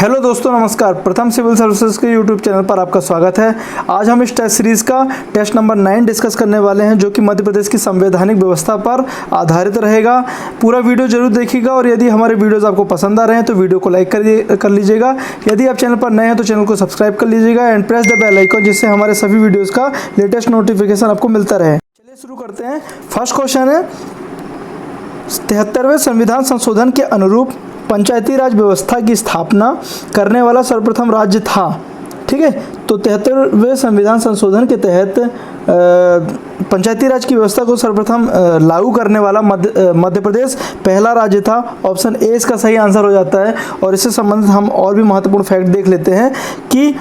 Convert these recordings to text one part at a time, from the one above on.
Hello दोस्तों, नमस्कार। प्रथम सिविल सर्विसेज के यूट्यूब चैनल पर आपका स्वागत है। आज हम इस टेस्ट सीरीज़ का टेस्ट नंबर 9 डिस्कस करने वाले हैं, जो कि मध्य प्रदेश की संवैधानिक व्यवस्था पर आधारित रहेगा। पूरा वीडियो जरूर देखिएगा और यदि हमारे वीडियोस आपको पसंद आ रहे हैं तो वीडियो को लाइक कर लीजिएगा। यदि आप चैनल पर नए हैं तो चैनल को सब्सक्राइब कर लीजिएगा and press the bell icon, जिससे हमारे सभी वीडियोज़ का लेटेस्ट नोटिफिकेशन आपको मिलता रहे। चलिए शुरू करते हैं। फर्स्ट क्वेश्चन है, 73वें संविधान संशोधन के अनुरूप पंचायती राज व्यवस्था की स्थापना करने वाला सर्वप्रथम राज्य था। ठीक है, तो 73वें संविधान संशोधन के तहत पंचायती राज की व्यवस्था को सर्वप्रथम लागू करने वाला मध्य प्रदेश पहला राज्य था। ऑप्शन ए इसका सही आंसर हो जाता है। और इससे संबंधित हम और भी महत्वपूर्ण फैक्ट देख लेते हैं कि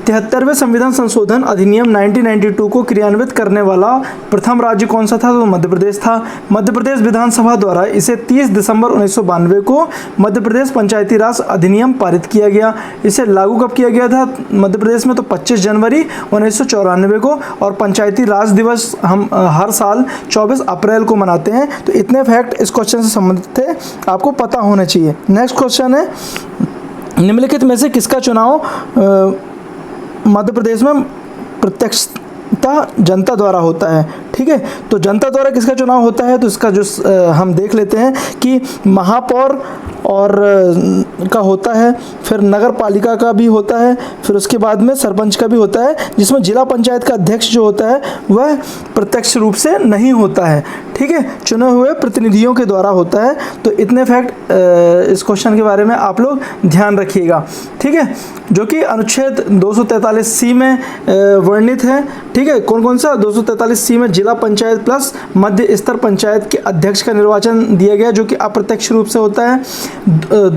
73वें संविधान संशोधन अधिनियम 1992 को क्रियान्वित करने वाला प्रथम राज्य कौन सा था, तो मध्य प्रदेश था। मध्य प्रदेश विधानसभा द्वारा इसे 30 दिसंबर 1992 को मध्य प्रदेश पंचायती राज अधिनियम पारित किया गया। इसे लागू कब किया गया था मध्य प्रदेश में, तो 25 जनवरी 1994 को। और पंचायती राज दिवस हम हर साल 24 अप्रैल को मनाते हैं। तो इतने फैक्ट इस क्वेश्चन से संबंधित थे, आपको पता होने चाहिए। नेक्स्ट क्वेश्चन है, निम्नलिखित में से किसका चुनाव मध्य प्रदेश में प्रत्यक्षता जनता द्वारा होता है। ठीक है, तो जनता द्वारा किसका चुनाव होता है, तो इसका जो हम देख लेते हैं कि महापौर और का होता है, फिर नगर पालिका का भी होता है, फिर उसके बाद में सरपंच का भी होता है, जिसमें जिला पंचायत का अध्यक्ष जो होता है वह प्रत्यक्ष रूप से नहीं होता है। ठीक है, चुने हुए प्रतिनिधियों के द्वारा होता है। तो इतने फैक्ट इस क्वेश्चन के बारे में आप लोग ध्यान रखिएगा। ठीक है, जो कि अनुच्छेद 243C में वर्णित है। ठीक है, कौन कौन सा 243C में जिला पंचायत प्लस मध्य स्तर पंचायत के अध्यक्ष का निर्वाचन दिया गया, जो कि अप्रत्यक्ष रूप से होता है।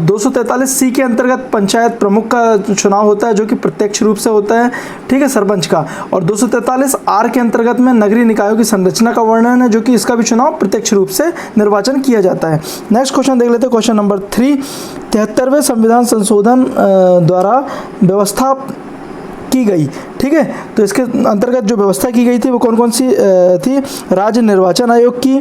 243C के अंतर्गत पंचायत प्रमुख का चुनाव होता है, जो कि प्रत्यक्ष रूप से होता है। ठीक है, सरपंच का। और 243R के अंतर्गत में नगरीय निकायों की संरचना का वर्णन है, जो कि इसका भी चुनाव प्रत्यक्ष रूप से निर्वाचन किया जाता है। नेक्स्ट क्वेश्चन देख लेते हैं, क्वेश्चन नंबर 3। 73वें संविधान संशोधन द्वारा व्यवस्था की गई। ठीक है, तो इसके अंतर्गत जो व्यवस्था की गई थी वो कौन कौन सी थी, राज्य निर्वाचन आयोग की,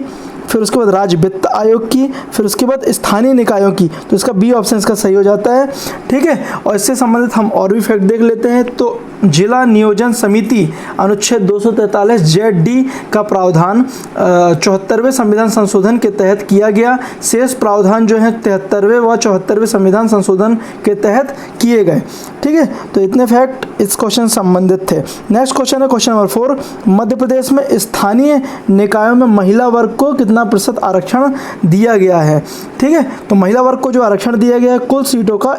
फिर उसके बाद राज्य वित्त आयोग की, फिर उसके बाद स्थानीय निकायों की। तो इसका बी ऑप्शन इसका सही हो जाता है। ठीक है, और इससे संबंधित हम और भी फैक्ट देख लेते हैं। तो जिला नियोजन समिति अनुच्छेद 243(j)(d) का प्रावधान 74वें संविधान संशोधन के तहत किया गया। शेष प्रावधान जो है 73वें व 74वें संविधान संशोधन के तहत किए गए। ठीक है, तो इतने फैक्ट इस क्वेश्चन संबंधित थे। नेक्स्ट क्वेश्चन है, क्वेश्चन नंबर 4। मध्य प्रदेश में स्थानीय निकायों में महिला वर्ग को कितना प्रतिशत आरक्षण दिया गया है। ठीक है, तो महिला वर्ग को जो आरक्षण दिया गया है, कुल सीटों का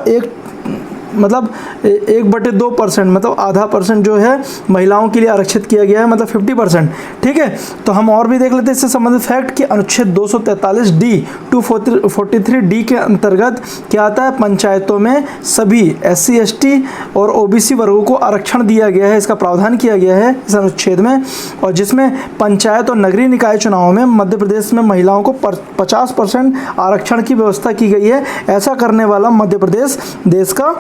1/2%, मतलब आधा परसेंट जो है महिलाओं के लिए आरक्षित किया गया है, मतलब 50%। ठीक है, तो हम और भी देख लेते हैं इससे संबंधित फैक्ट कि अनुच्छेद 243D टू 43D के अंतर्गत क्या आता है, पंचायतों में सभी SC ST और OBC वर्गों को आरक्षण दिया गया है। इसका प्रावधान किया गया है इस अनुच्छेद में, और जिसमें पंचायत और नगरीय निकाय चुनावों में मध्य प्रदेश में महिलाओं को 50% आरक्षण की व्यवस्था की गई है। ऐसा करने वाला मध्य प्रदेश देश का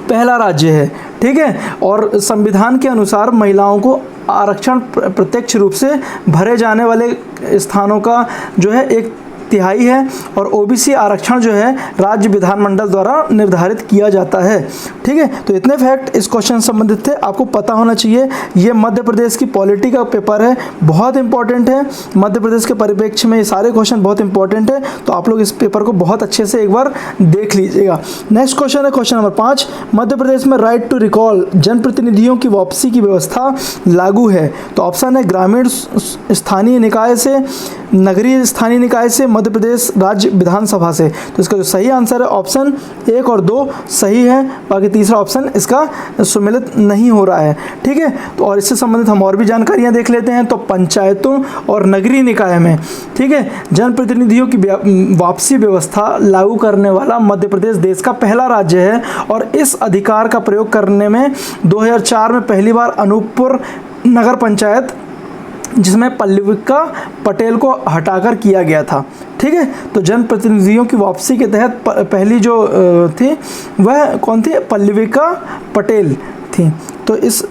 पहला राज्य है। ठीक है, और संविधान के अनुसार महिलाओं को आरक्षण प्रत्यक्ष रूप से भरे जाने वाले स्थानों का जो है 1/3 है, और OBC आरक्षण जो है राज्य विधानमंडल द्वारा निर्धारित किया जाता है। ठीक है, तो इतने फैक्ट इस क्वेश्चन से संबंधित थे, आपको पता होना चाहिए। ये मध्य प्रदेश की पॉलिटी का पेपर है, बहुत इंपॉर्टेंट है। मध्य प्रदेश के परिप्रेक्ष्य में ये सारे क्वेश्चन बहुत इंपॉर्टेंट है, तो आप लोग इस पेपर को बहुत अच्छे से एक बार देख लीजिएगा। नेक्स्ट क्वेश्चन है, क्वेश्चन नंबर 5। मध्य प्रदेश में राइट टू रिकॉल जनप्रतिनिधियों की वापसी की व्यवस्था लागू है। तो ऑप्शन है ग्रामीण स्थानीय निकाय से, नगरीय स्थानीय निकाय से, मध्य प्रदेश राज्य विधानसभा से। तो इसका जो सही आंसर है ऑप्शन 1 और 2 सही है, बाकी तीसरा ऑप्शन इसका सम्मिलित नहीं हो रहा है। ठीक है, तो और इससे संबंधित हम और भी जानकारियां देख लेते हैं। तो पंचायतों और नगरीय निकाय में, ठीक है, जनप्रतिनिधियों की वापसी व्यवस्था लागू करने वाला मध्य प्रदेश देश का पहला राज्य है। और इस अधिकार का प्रयोग करने में 2004 में पहली बार अनूपपुर नगर पंचायत, जिसमें पल्लविका पटेल को हटाकर किया गया था। ठीक है, तो जनप्रतिनिधियों की वापसी के तहत पहली जो थी वह कौन थी, पल्लविका पटेल थी। तो इस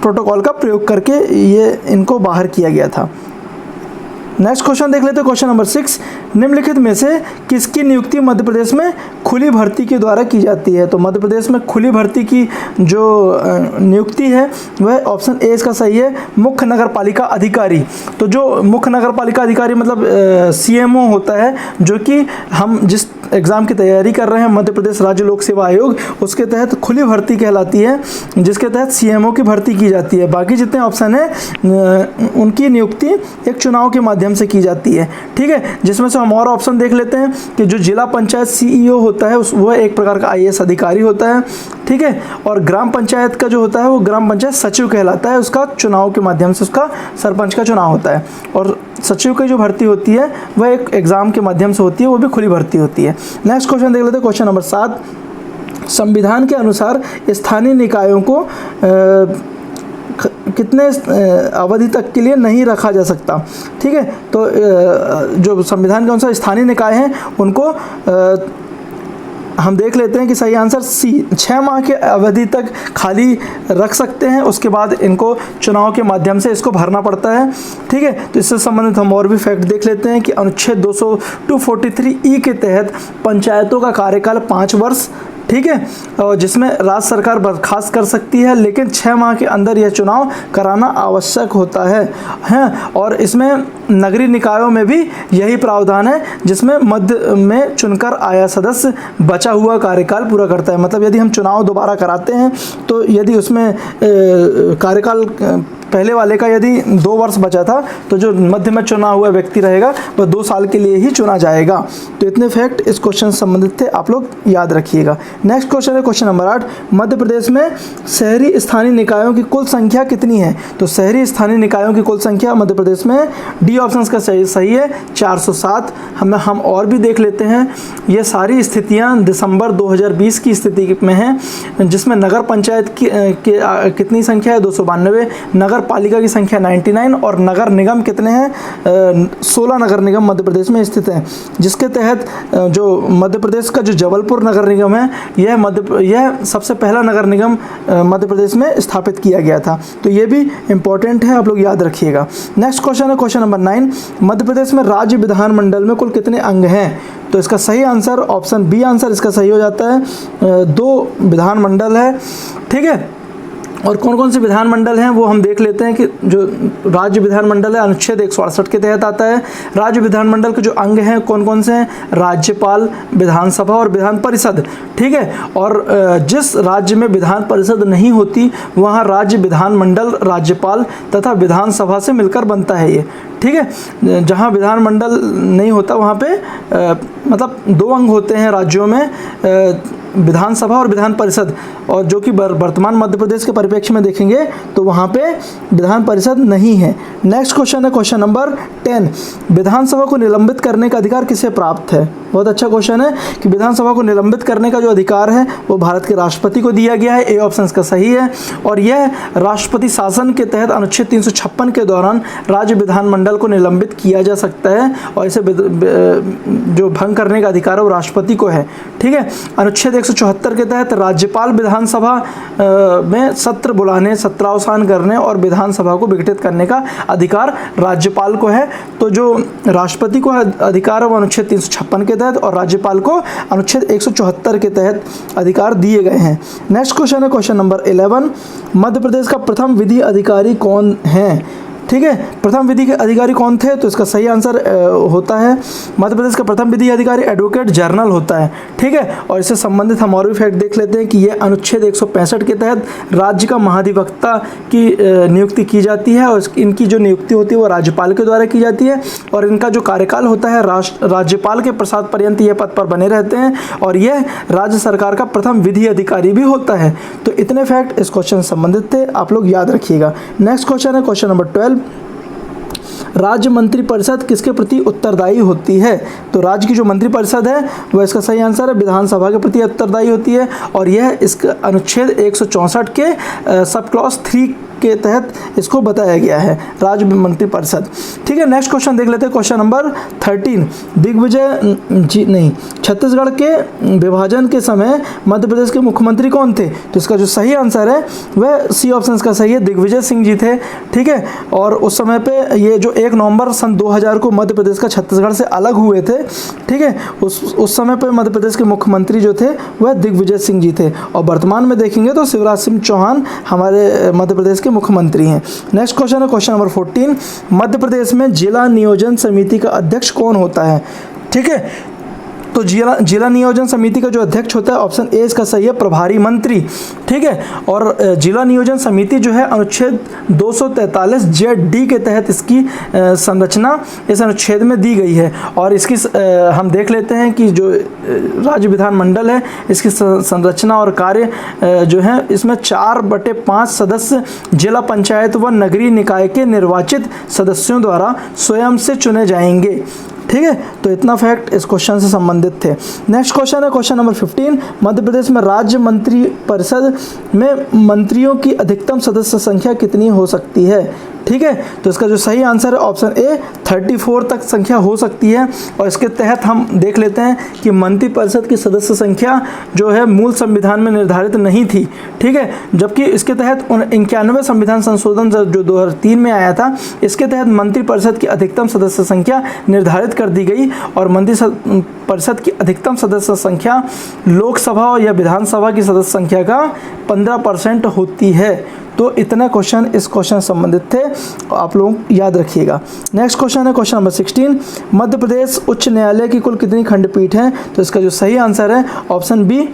प्रोटोकॉल का प्रयोग करके ये इनको बाहर किया गया था। नेक्स्ट क्वेश्चन देख लेते हैं, क्वेश्चन नंबर 6, निम्नलिखित में से किसकी नियुक्ति मध्य प्रदेश में खुली भर्ती के द्वारा की जाती है? तो मध्य प्रदेश में खुली भर्ती की जो नियुक्ति है वह ऑप्शन ए इसका सही है, मुख्य नगर पालिका अधिकारी। तो जो मुख्य नगर पालिका अधिकारी मतलब CMO होता है, जो कि हम जिस एग्ज़ाम की तैयारी कर रहे हैं मध्य प्रदेश राज्य लोक सेवा आयोग, उसके तहत खुली भर्ती कहलाती है, जिसके तहत CMO की भर्ती की जाती है। बाकी जितने ऑप्शन हैं उनकी नियुक्ति एक चुनाव के माध्यम से की जाती है, ठीक है। जिसमें से हम और ऑप्शन देख लेते हैं कि जो जिला पंचायत CEO होता है वह एक प्रकार का IAS अधिकारी होता है, ठीक है। और ग्राम पंचायत का जो होता है वो ग्राम पंचायत सचिव कहलाता है, उसका चुनाव के माध्यम से उसका सरपंच का चुनाव होता है। और सचिव की जो भर्ती होती है वह एक एग्ज़ाम के माध्यम से होती है, वो भी खुली भर्ती होती है। नेक्स्ट क्वेश्चन देख लेते हैं, क्वेश्चन नंबर 7, संविधान के अनुसार स्थानीय निकायों को कितने अवधि तक के लिए नहीं रखा जा सकता, ठीक है। तो जो संविधान के अनुसार स्थानीय निकाय हैं उनको हम देख लेते हैं कि सही आंसर सी, 6 माह के अवधि तक खाली रख सकते हैं, उसके बाद इनको चुनाव के माध्यम से इसको भरना पड़ता है, ठीक है। तो इससे संबंधित हम और भी फैक्ट देख लेते हैं कि अनुच्छेद 243E के तहत पंचायतों का कार्यकाल 5 वर्ष, ठीक है, और जिसमें राज्य सरकार बर्खास्त कर सकती है, लेकिन 6 माह के अंदर यह चुनाव कराना आवश्यक होता है। और इसमें नगरीय निकायों में भी यही प्रावधान है, जिसमें मध्य में चुनकर आया सदस्य बचा हुआ कार्यकाल पूरा करता है। मतलब यदि हम चुनाव दोबारा कराते हैं तो यदि उसमें कार्यकाल पहले वाले का यदि 2 वर्ष बचा था तो जो मध्य में चुना हुआ व्यक्ति रहेगा वह 2 साल के लिए ही चुना जाएगा। तो इतने फैक्ट इस क्वेश्चन से संबंधित थे, आप लोग याद रखिएगा। नेक्स्ट क्वेश्चन है क्वेश्चन नंबर 8, मध्य प्रदेश में शहरी स्थानीय निकायों की कुल संख्या कितनी है? तो शहरी स्थानीय निकायों की कुल संख्या मध्य प्रदेश में डी ऑप्शन का सही है 407। हम और भी देख लेते हैं। ये सारी स्थितियाँ दिसंबर 2020 की स्थिति में हैं, जिसमें नगर पंचायत की कितनी संख्या है? 292, नगर पालिका की संख्या 99 और नगर निगम कितने हैं? 16 नगर निगम मध्य प्रदेश में स्थित हैं, जिसके तहत जो मध्य प्रदेश का जो जबलपुर नगर निगम है यह सबसे पहला नगर निगम मध्य प्रदेश में स्थापित किया गया था। तो ये भी इम्पोर्टेंट है, आप लोग याद रखिएगा। नेक्स्ट क्वेश्चन है क्वेश्चन नंबर 9, मध्य प्रदेश में राज्य विधानमंडल में कुल कितने अंग हैं? तो इसका सही आंसर ऑप्शन बी आंसर इसका सही हो जाता है, 2 विधानमंडल है, ठीक है। और कौन कौन से विधानमंडल हैं वो हम देख लेते हैं कि जो राज्य विधानमंडल है अनुच्छेद 168 के तहत आता है। राज्य विधानमंडल के जो अंग हैं कौन कौन से हैं? राज्यपाल, विधानसभा और विधान परिषद, ठीक है। और जिस राज्य में विधान परिषद नहीं होती वहाँ राज्य विधानमंडल राज्यपाल तथा विधानसभा से मिलकर बनता है ये, ठीक है। जहाँ विधानमंडल नहीं होता वहाँ पे मतलब 2 अंग होते हैं राज्यों में, विधानसभा और विधान परिषद, और जो कि वर्तमान मध्य प्रदेश के परिप्रेक्ष्य में देखेंगे तो वहाँ पे विधान परिषद नहीं है। नेक्स्ट क्वेश्चन है क्वेश्चन नंबर 10, विधानसभा को निलंबित करने का अधिकार किसे प्राप्त है? बहुत अच्छा क्वेश्चन है कि विधानसभा को निलंबित करने का जो अधिकार है वो भारत के राष्ट्रपति को दिया गया है, ए ऑप्शन का सही है। और यह राष्ट्रपति शासन के तहत अनुच्छेद 356 के दौरान राज्य विधानमंडल को निलंबित किया जा सकता है, और इसे जो भंग करने का अधिकार है वो राष्ट्रपति को है, ठीक है। अनुच्छेद 174 के तहत राज्यपाल विधानसभा में सत्र बुलाने, सत्रावसान करने और विधानसभा को विघटित करने का अधिकार राज्यपाल को है। तो जो राष्ट्रपति को अधिकार है वो अनुच्छेद 356 के तहत और राज्यपाल को अनुच्छेद 174 के तहत अधिकार दिए गए हैं। नेक्स्ट क्वेश्चन है क्वेश्चन नंबर 11, मध्य प्रदेश का प्रथम विधि अधिकारी कौन है? ठीक है, प्रथम विधि के अधिकारी कौन थे? तो इसका सही आंसर होता है मध्य प्रदेश का प्रथम विधि अधिकारी एडवोकेट जनरल होता है, ठीक है। और इससे संबंधित हम और भी फैक्ट देख लेते हैं कि ये अनुच्छेद 165 के तहत राज्य का महाधिवक्ता की नियुक्ति की जाती है, और इनकी जो नियुक्ति होती है वो राज्यपाल के द्वारा की जाती है, और इनका जो कार्यकाल होता है राज्यपाल के प्रसाद पर्यंत ये पद पर बने रहते हैं, और यह राज्य सरकार का प्रथम विधि अधिकारी भी होता है। तो इतने फैक्ट इस क्वेश्चन से संबंधित थे, आप लोग याद रखिएगा। नेक्स्ट क्वेश्चन है क्वेश्चन नंबर 12, राज्य मंत्रिपरिषद किसके प्रति उत्तरदायी होती है? तो राज्य की जो मंत्रिपरिषद है वह इसका सही आंसर है विधानसभा के प्रति उत्तरदायी होती है, और यह इसका अनुच्छेद 164 के सब क्लॉज 3 के तहत इसको बताया गया है, राज्य मंत्रिपरिषद। ठीक है, नेक्स्ट क्वेश्चन देख लेते हैं, क्वेश्चन नंबर 13। छत्तीसगढ़ के विभाजन के समय मध्य प्रदेश के मुख्यमंत्री कौन थे? तो इसका जो सही आंसर है वह सी ऑप्शन का सही है, दिग्विजय सिंह जी थे। ठीक है, और उस समय पे ये जो 1 नवंबर सन 2000 को मध्य प्रदेश का छत्तीसगढ़ से अलग हुए थे। ठीक है, उस समय पे मध्य प्रदेश के मुख्यमंत्री जो थे वह दिग्विजय सिंह जी थे, और वर्तमान में देखेंगे तो शिवराज सिंह चौहान हमारे मध्य प्रदेश के मुख्यमंत्री हैं। नेक्स्ट क्वेश्चन है क्वेश्चन नंबर 14। मध्य प्रदेश में जिला नियोजन समिति का अध्यक्ष कौन होता है? ठीक है, तो जिला नियोजन समिति का जो अध्यक्ष होता है, ऑप्शन ए इसका सही है, प्रभारी मंत्री। ठीक है, और जिला नियोजन समिति जो है अनुच्छेद 243 जेड के तहत इसकी संरचना इस अनुच्छेद में दी गई है। और इसकी हम देख लेते हैं कि जो राज्य विधानमंडल है इसकी संरचना और कार्य जो है, इसमें 4/5 सदस्य जिला पंचायत व नगरीय निकाय के निर्वाचित सदस्यों द्वारा स्वयं से चुने जाएंगे। ठीक है, तो इतना फैक्ट इस क्वेश्चन से संबंधित थे। नेक्स्ट क्वेश्चन है क्वेश्चन नंबर 15। मध्य प्रदेश में राज्य मंत्रिपरिषद में मंत्रियों की अधिकतम सदस्य संख्या कितनी हो सकती है? ठीक है, तो इसका जो सही आंसर है ऑप्शन ए 34 तक संख्या हो सकती है। और इसके तहत हम देख लेते हैं कि मंत्रिपरिषद की सदस्य संख्या जो है मूल संविधान में निर्धारित नहीं थी। ठीक है, जबकि इसके तहत 91 संविधान संशोधन जो 2003 में आया था, इसके तहत मंत्रिपरिषद की अधिकतम सदस्य संख्या निर्धारित कर दी गई, और मंत्रिपरिषद की अधिकतम सदस्य संख्या लोकसभा या विधानसभा की सदस्य संख्या का 15% होती है। तो इतना क्वेश्चन इस क्वेश्चन से संबंधित थे, आप लोग याद रखिएगा। नेक्स्ट क्वेश्चन है क्वेश्चन नंबर 16। मध्य प्रदेश उच्च न्यायालय की कुल कितनी खंडपीठ हैं? तो इसका जो सही आंसर है ऑप्शन बी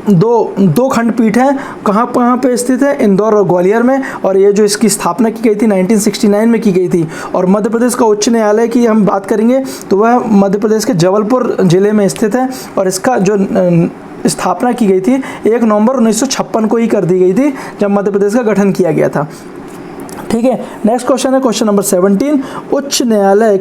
दो खंडपीठ हैं। कहाँ पे स्थित है? इंदौर और ग्वालियर में। और ये जो इसकी स्थापना की गई थी 1969 में की गई थी। और मध्य प्रदेश का उच्च न्यायालय की हम बात करेंगे तो वह मध्य प्रदेश के जबलपुर जिले में स्थित है, और इसका जो स्थापना की गई थी 1 नवंबर 1956 को ही कर दी गई थी, जब मध्य प्रदेश का गठन किया गया था। ठीक है, नेक्स्ट क्वेश्चन है क्वेश्चन नंबर 17। उच्च न्यायालय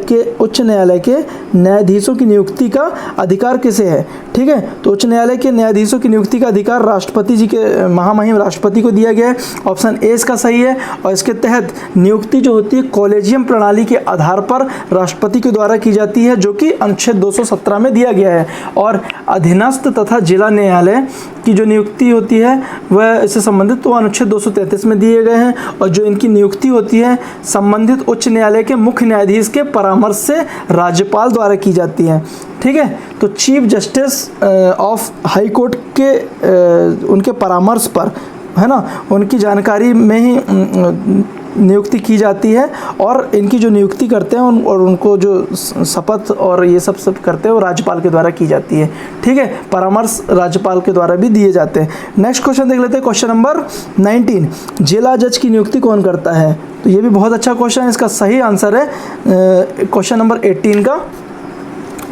के न्यायाधीशों की नियुक्ति का अधिकार किसे है? ठीक है, तो उच्च न्यायालय के न्यायाधीशों की नियुक्ति का अधिकार राष्ट्रपति जी के महामहिम राष्ट्रपति को दिया गया है, ऑप्शन ए इसका सही है। और इसके तहत नियुक्ति जो होती है कॉलेजियम प्रणाली के आधार पर राष्ट्रपति के द्वारा की जाती है, जो कि अनुच्छेद 217 में दिया गया है। और अधीनस्थ तथा जिला न्यायालय की जो नियुक्ति होती है वह इससे संबंधित तो अनुच्छेद 233 में दिए गए हैं, और जो इनकी नियुक्ति होती है संबंधित उच्च न्यायालय के मुख्य न्यायाधीश के परामर्श से राज्यपाल द्वारा की जाती है। ठीक है, तो chief justice of high court के उनके परामर्श पर, है ना, उनकी जानकारी में ही नियुक्ति की जाती है। और इनकी जो नियुक्ति करते हैं और उनको जो शपथ और ये सब करते हैं वो राज्यपाल के द्वारा की जाती है। ठीक है, परामर्श राज्यपाल के द्वारा भी दिए जाते हैं। नेक्स्ट क्वेश्चन देख लेते हैं क्वेश्चन नंबर 19। जिला जज की नियुक्ति कौन करता है? तो ये भी बहुत अच्छा क्वेश्चन है। इसका सही आंसर है क्वेश्चन नंबर 18 का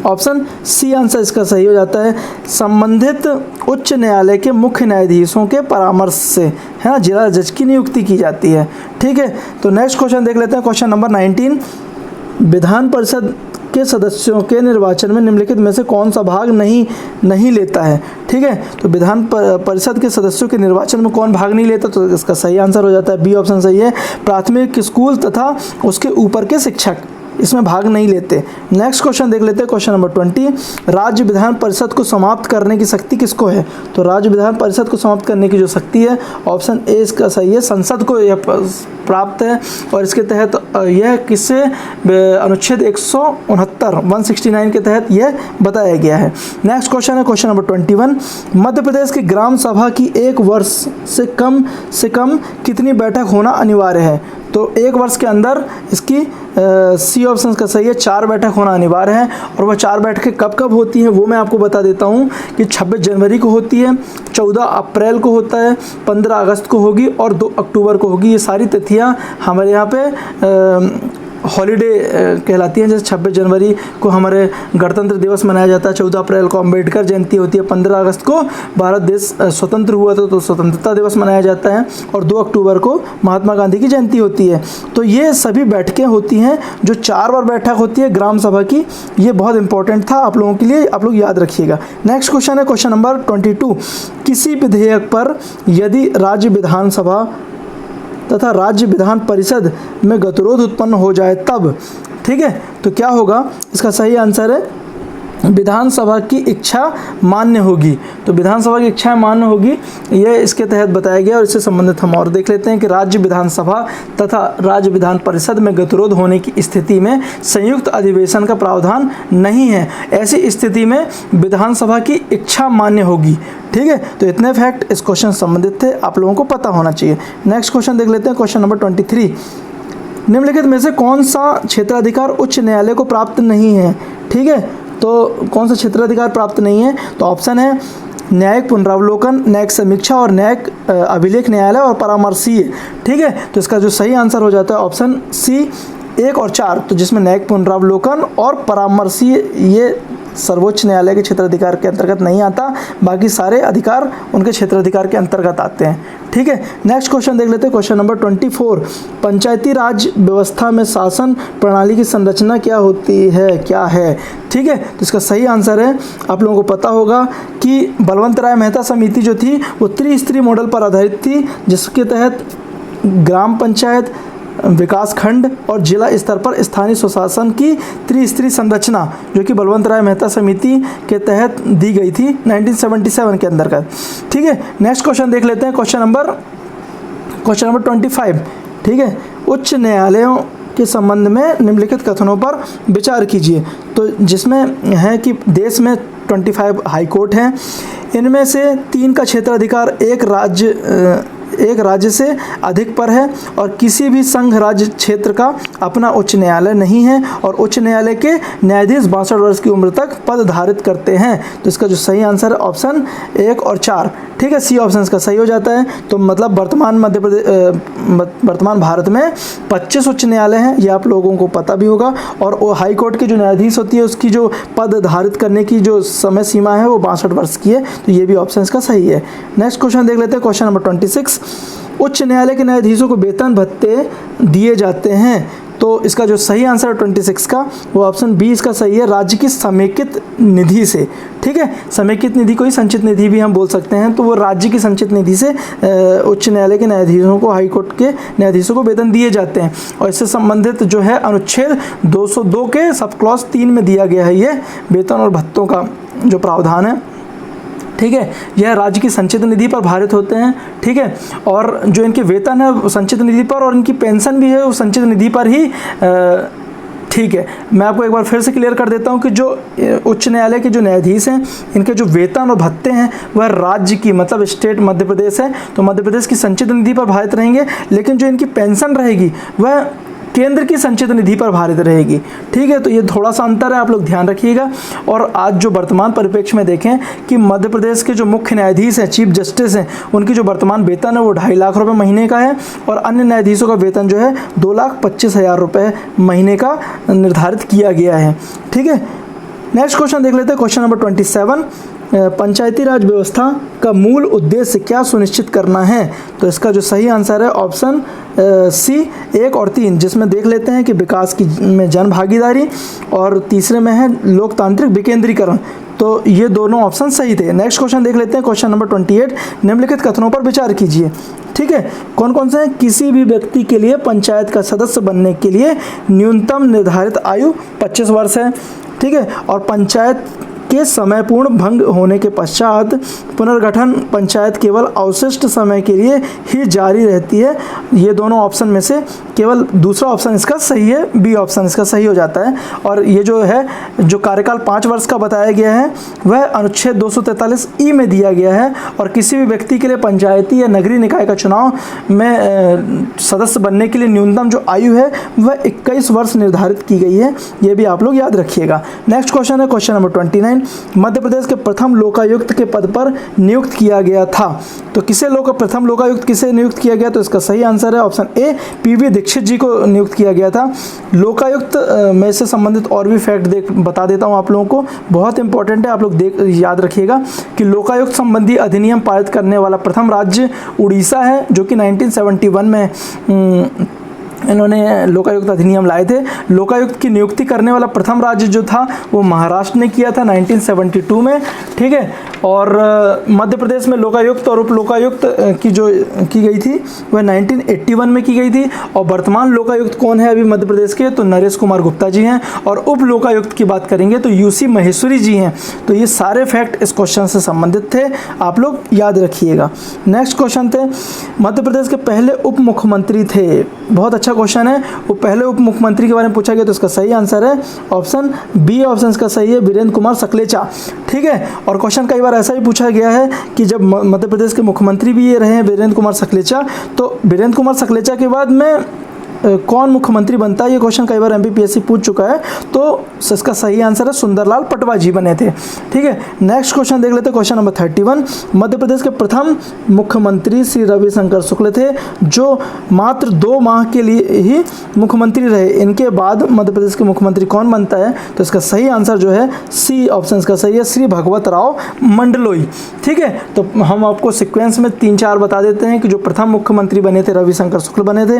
ऑप्शन सी आंसर इसका सही हो जाता है। संबंधित उच्च न्यायालय के मुख्य न्यायाधीशों के परामर्श से, है ना, जिला जज की नियुक्ति की जाती है। ठीक है, तो नेक्स्ट क्वेश्चन देख लेते हैं क्वेश्चन नंबर 19। विधान परिषद के सदस्यों के निर्वाचन में निम्नलिखित में से कौन सा भाग नहीं लेता है? ठीक है, तो विधान परिषद के सदस्यों के निर्वाचन में कौन भाग नहीं लेता? तो इसका सही आंसर हो जाता है बी ऑप्शन सही है, प्राथमिक स्कूल तथा उसके ऊपर के शिक्षक इसमें भाग नहीं लेते। नेक्स्ट क्वेश्चन देख लेते हैं क्वेश्चन नंबर 20। राज्य विधान परिषद को समाप्त करने की शक्ति किसको है? तो राज्य विधान परिषद को समाप्त करने की जो शक्ति है ऑप्शन ए इसका सही है, संसद को यह प्राप्त है। और इसके तहत यह किससे अनुच्छेद 169 के तहत यह बताया गया है। नेक्स्ट क्वेश्चन है क्वेश्चन नंबर 21। मध्य प्रदेश की ग्राम सभा की 1 वर्ष से कम कितनी बैठक होना अनिवार्य है? तो 1 वर्ष के अंदर इसकी सी ऑप्शन का सही है, 4 बैठक होना अनिवार्य है। और वह 4 बैठकें कब होती हैं वो मैं आपको बता देता हूँ कि 26 जनवरी को होती है, 14 अप्रैल को होता है, 15 अगस्त को होगी और 2 अक्टूबर को होगी। ये सारी तिथियाँ हमारे यहाँ पे हॉलीडे कहलाती हैं। जैसे 26 जनवरी को हमारे गणतंत्र दिवस मनाया जाता है, 14 अप्रैल को अम्बेडकर जयंती होती है, 15 अगस्त को भारत देश स्वतंत्र हुआ तो स्वतंत्रता दिवस मनाया जाता है, और 2 अक्टूबर को महात्मा गांधी की जयंती होती है। तो ये सभी बैठकें होती हैं जो 4 बार बैठक होती है ग्राम सभा की। ये बहुत इंपॉर्टेंट था आप लोगों के लिए, आप लोग याद रखिएगा। नेक्स्ट क्वेश्चन है क्वेश्चन नंबर 22। किसी विधेयक पर यदि राज्य विधानसभा तथा राज्य विधान परिषद में गतिरोध उत्पन्न हो जाए तब। ठीक है, तो क्या होगा, इसका सही आंसर है विधानसभा की इच्छा मान्य होगी। तो विधानसभा की इच्छा मान्य होगी, ये इसके तहत बताया गया। और इससे संबंधित हम और देख लेते हैं कि राज्य विधानसभा तथा राज्य विधान परिषद में गतिरोध होने की स्थिति में संयुक्त अधिवेशन का प्रावधान नहीं है। ऐसी स्थिति में विधानसभा की इच्छा मान्य होगी। ठीक है, तो इतने फैक्ट इस क्वेश्चन से संबंधित थे, आप लोगों को पता होना चाहिए। नेक्स्ट क्वेश्चन देख लेते हैं, क्वेश्चन नंबर 23। निम्नलिखित में से कौन सा क्षेत्राधिकार उच्च न्यायालय को प्राप्त नहीं है? ठीक है, तो कौन सा क्षेत्राधिकार प्राप्त नहीं है? तो ऑप्शन है न्यायिक पुनरावलोकन, न्यायिक समीक्षा और न्यायिक अभिलेख न्यायालय और परामर्शीय। ठीक है, तो इसका जो सही आंसर हो जाता है ऑप्शन सी 1 और 4, तो जिसमें न्यायिक पुनरावलोकन और परामर्शीय ये सर्वोच्च न्यायालय के क्षेत्राधिकार के अंतर्गत नहीं आता, बाकी सारे अधिकार उनके क्षेत्राधिकार के अंतर्गत आते हैं। ठीक है, नेक्स्ट क्वेश्चन देख लेते हैं, क्वेश्चन नंबर 24। पंचायती राज व्यवस्था में शासन प्रणाली की संरचना क्या होती है, क्या है? ठीक है, तो इसका सही आंसर है, आप लोगों को पता होगा कि बलवंत राय मेहता समिति जो थी वो त्रिस्तरीय मॉडल पर आधारित थी, जिसके तहत ग्राम पंचायत, विकास खंड और जिला स्तर पर स्थानीय स्वशासन की त्रिस्तरीय संरचना जो कि बलवंत राय मेहता समिति के तहत दी गई थी 1977 के अंतर्गत। ठीक है, नेक्स्ट क्वेश्चन देख लेते हैं, क्वेश्चन नंबर 25। ठीक है, उच्च न्यायालयों के संबंध में निम्नलिखित कथनों पर विचार कीजिए। तो जिसमें है कि देश में 25 हाई कोर्ट हैं, इनमें से 3 का क्षेत्राधिकार एक राज्य से अधिक पर है और किसी भी संघ राज्य क्षेत्र का अपना उच्च न्यायालय नहीं है और उच्च न्यायालय के न्यायाधीश 62 वर्ष की उम्र तक पद धारित करते हैं। तो इसका जो सही आंसर है ऑप्शन 1 और 4। ठीक है, सी ऑप्शन इसका सही हो जाता है। तो मतलब वर्तमान भारत में 25 उच्च न्यायालय हैं, ये आप लोगों को पता भी होगा। और वो हाई कोर्ट की जो न्यायाधीश होती है उसकी जो पद धारित करने की जो समय सीमा है वो 62 वर्ष की है। तो ये भी ऑप्शन इसका सही है। नेक्स्ट क्वेश्चन देख लेते हैं, क्वेश्चन नंबर 26। उच्च न्यायालय के न्यायाधीशों को वेतन भत्ते दिए जाते हैं। तो इसका जो सही आंसर है 26 का वो ऑप्शन बी इसका सही है, राज्य की समेकित निधि से। ठीक है, समेकित निधि को ही संचित निधि भी हम बोल सकते हैं। तो वो राज्य की संचित निधि से उच्च न्यायालय के न्यायाधीशों को, हाई कोर्ट के न्यायाधीशों को वेतन दिए जाते हैं। और इससे संबंधित जो है अनुच्छेद 202 के सब क्लॉज 3 में दिया गया है ये वेतन और भत्तों का जो प्रावधान है। ठीक है, यह राज्य की संचित निधि पर भारित होते हैं। ठीक है, और जो इनके वेतन है वो संचित निधि पर और इनकी पेंशन भी है वो संचित निधि पर ही। ठीक है, मैं आपको एक बार फिर से क्लियर कर देता हूं कि जो उच्च न्यायालय के जो न्यायाधीश हैं इनके जो वेतन और भत्ते हैं वह राज्य की, मतलब स्टेट मध्य प्रदेश है तो मध्य प्रदेश की संचित निधि पर भारित रहेंगे, लेकिन जो इनकी पेंशन रहेगी वह केंद्र की संचित निधि पर भारित रहेगी। ठीक है, तो ये थोड़ा सा अंतर है, आप लोग ध्यान रखिएगा। और आज जो वर्तमान परिप्रेक्ष्य में देखें कि मध्य प्रदेश के जो मुख्य न्यायाधीश हैं, चीफ जस्टिस हैं, उनकी जो वर्तमान वेतन है वो 2.5 लाख रुपए महीने का है और अन्य न्यायाधीशों का वेतन जो है 2,25,000 रुपये महीने का निर्धारित किया गया है। ठीक है, नेक्स्ट क्वेश्चन देख लेते हैं, क्वेश्चन नंबर 27। पंचायती राज व्यवस्था का मूल उद्देश्य क्या सुनिश्चित करना है? तो इसका जो सही आंसर है ऑप्शन सी 1 और 3, जिसमें देख लेते हैं कि विकास की में जन भागीदारी और तीसरे में है लोकतांत्रिक विकेंद्रीकरण। तो ये दोनों ऑप्शन सही थे। नेक्स्ट क्वेश्चन देख लेते हैं, क्वेश्चन नंबर 28। निम्नलिखित कथनों पर विचार कीजिए। ठीक है, कौन कौन से हैं? किसी भी व्यक्ति के लिए पंचायत का सदस्य बनने के लिए न्यूनतम निर्धारित आयु 25 वर्ष है। ठीक है, और पंचायत के समय पूर्ण भंग होने के पश्चात पुनर्गठन पंचायत केवल अवशिष्ट समय के लिए ही जारी रहती है। ये दोनों ऑप्शन में से केवल दूसरा ऑप्शन इसका सही है, बी ऑप्शन इसका सही हो जाता है। और ये जो है जो कार्यकाल 5 वर्ष का बताया गया है वह अनुच्छेद 243 में दिया गया है। और किसी भी व्यक्ति के लिए पंचायती या नगरीय निकाय का चुनाव में सदस्य बनने के लिए न्यूनतम जो आयु है वह 21 वर्ष निर्धारित की गई है, ये भी आप लोग याद रखिएगा। नेक्स्ट क्वेश्चन है क्वेश्चन नंबर 29। मध्य प्रदेश के प्रथम लोकायुक्त के पद पर नियुक्त किया गया था। तो प्रथम लोकायुक्त किसे नियुक्त किया गया? तो इसका सही आंसर है ऑप्शन ए, पीवी दीक्षित जी को नियुक्त किया गया था। लोकायुक्त में से संबंधित और भी फैक्ट बता देता हूं आप लोगों को, बहुत इंपॉर्टेंट है, आप लोग याद रखिएगा कि लोकायुक्त संबंधी अधिनियम पारित करने वाला प्रथम राज्य उड़ीसा है, जो कि 1971 में इन्होंने लोकायुक्त अधिनियम लाए थे। लोकायुक्त की नियुक्ति करने वाला प्रथम राज्य जो था वो महाराष्ट्र ने किया था 1972 में। ठीक है, और मध्य प्रदेश में लोकायुक्त और उप लोकायुक्त की जो की गई थी वह 1981 में की गई थी। और वर्तमान लोकायुक्त कौन है अभी मध्य प्रदेश के, तो नरेश कुमार गुप्ता जी हैं। और उप लोकायुक्त की बात करेंगे तो यूसी महेश्वरी जी हैं। तो ये सारे फैक्ट इस क्वेश्चन से संबंधित थे, आप लोग याद रखिएगा। नेक्स्ट क्वेश्चन थे, मध्य प्रदेश के पहले उप मुख्यमंत्री थे। बहुत अच्छा क्वेश्चन है, वो पहले उप मुख्यमंत्री के बारे में पूछा गया, तो इसका सही आंसर है ऑप्शन बी। ऑप्शन का सही है वीरेंद्र कुमार सकलेचा। ठीक है, और क्वेश्चन कई बार ऐसा भी पूछा गया है कि जब मध्य प्रदेश के मुख्यमंत्री भी ये रहे हैं वीरेंद्र कुमार सकलेचा, तो वीरेंद्र कुमार सकलेचा के बाद में कौन मुख्यमंत्री बनता है, ये क्वेश्चन कई बार एमपीपीएससी पूछ चुका है। तो इसका सही आंसर है सुंदरलाल पटवा जी बने थे। ठीक है, नेक्स्ट क्वेश्चन देख लेते हैं, क्वेश्चन नंबर 31। मध्य प्रदेश के प्रथम मुख्यमंत्री श्री रविशंकर शुक्ल थे, जो मात्र 2 माह के लिए ही मुख्यमंत्री रहे। इनके बाद मध्य प्रदेश के मुख्यमंत्री कौन बनता है, तो इसका सही आंसर जो है सी। ऑप्शन का सही है श्री भगवत राव मंडलोई। ठीक है, तो हम आपको सिक्वेंस में 3-4 बता देते हैं कि जो प्रथम मुख्यमंत्री बने थे रविशंकर शुक्ल बने थे।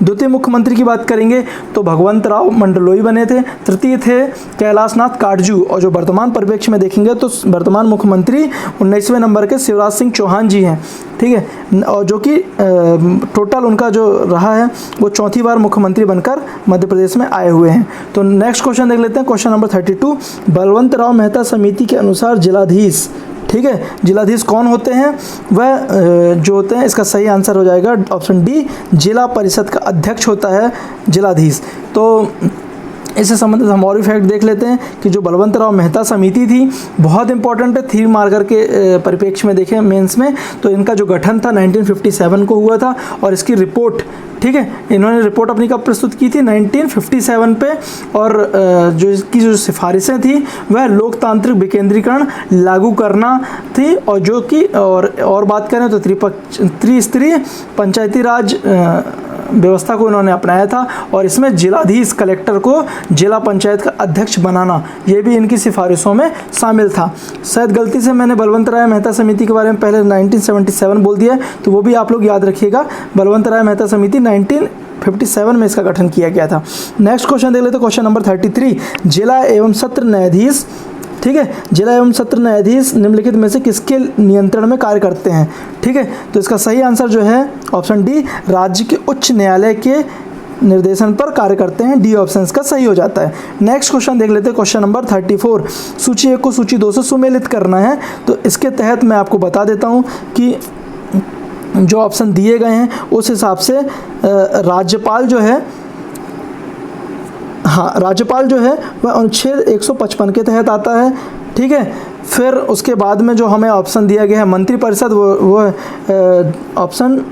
द्वितीय मुख्यमंत्री की बात करेंगे तो भगवंत राव मंडलोई बने थे। तृतीय थे कैलाशनाथ काटजू। और जो वर्तमान परिप्रेक्ष्य में देखेंगे तो वर्तमान मुख्यमंत्री 19वें नंबर के शिवराज सिंह चौहान जी हैं। ठीक है, और जो कि टोटल उनका जो रहा है वो 4थी बार मुख्यमंत्री बनकर मध्य प्रदेश में आए हुए हैं। तो नेक्स्ट क्वेश्चन देख लेते हैं, क्वेश्चन नंबर 32। बलवंत राव मेहता समिति के अनुसार जिलाधीश, ठीक है, जिलाधीश कौन होते हैं, वह जो होते हैं, इसका सही आंसर हो जाएगा ऑप्शन डी, जिला परिषद का अध्यक्ष होता है जिलाधीश। तो इससे संबंधित हम और भी फैक्ट देख लेते हैं कि जो बलवंत राव मेहता समिति थी, बहुत इंपॉर्टेंट है 3 मार्कर के परिप्रेक्ष्य में देखें मेंस में, तो इनका जो गठन था 1957 को हुआ था। और इसकी रिपोर्ट, ठीक है, इन्होंने रिपोर्ट अपनी कब प्रस्तुत की थी 1957 पे। और जो इसकी जो सिफारिशें थी वह लोकतांत्रिक विकेंद्रीकरण लागू करना थी। और जो कि और बात करें तो त्रिस्तरीय पंचायती राज व्यवस्था को इन्होंने अपनाया था। और इसमें जिलाधीश कलेक्टर को जिला पंचायत का अध्यक्ष बनाना, ये भी इनकी सिफारिशों में शामिल था। शायद गलती से मैंने बलवंत राय मेहता समिति के बारे में पहले 1977 बोल दिया है, तो वो भी आप लोग याद रखिएगा। बलवंत राय मेहता समिति 1957 में इसका गठन किया गया था। नेक्स्ट क्वेश्चन देख लेते हैं, क्वेश्चन नंबर 33। जिला एवं सत्र न्यायाधीश, ठीक है, जिला एवं सत्र न्यायाधीश निम्नलिखित में से किसके नियंत्रण में कार्य करते हैं। ठीक है, तो इसका सही आंसर जो है ऑप्शन डी, राज्य के उच्च न्यायालय के निर्देशन पर कार्य करते हैं। डी ऑप्शन का सही हो जाता है। नेक्स्ट क्वेश्चन देख लेते हैं, क्वेश्चन नंबर 34। सूची 1 को सूची 2 से सुमेलित करना है। तो इसके तहत मैं आपको बता देता हूँ कि जो ऑप्शन दिए गए हैं उस हिसाब से राज्यपाल जो है, हाँ, राज्यपाल जो है वह अनुच्छेद 155 के तहत आता है। ठीक है, फिर उसके बाद में जो हमें ऑप्शन दिया गया है मंत्रिपरिषद, वो ऑप्शन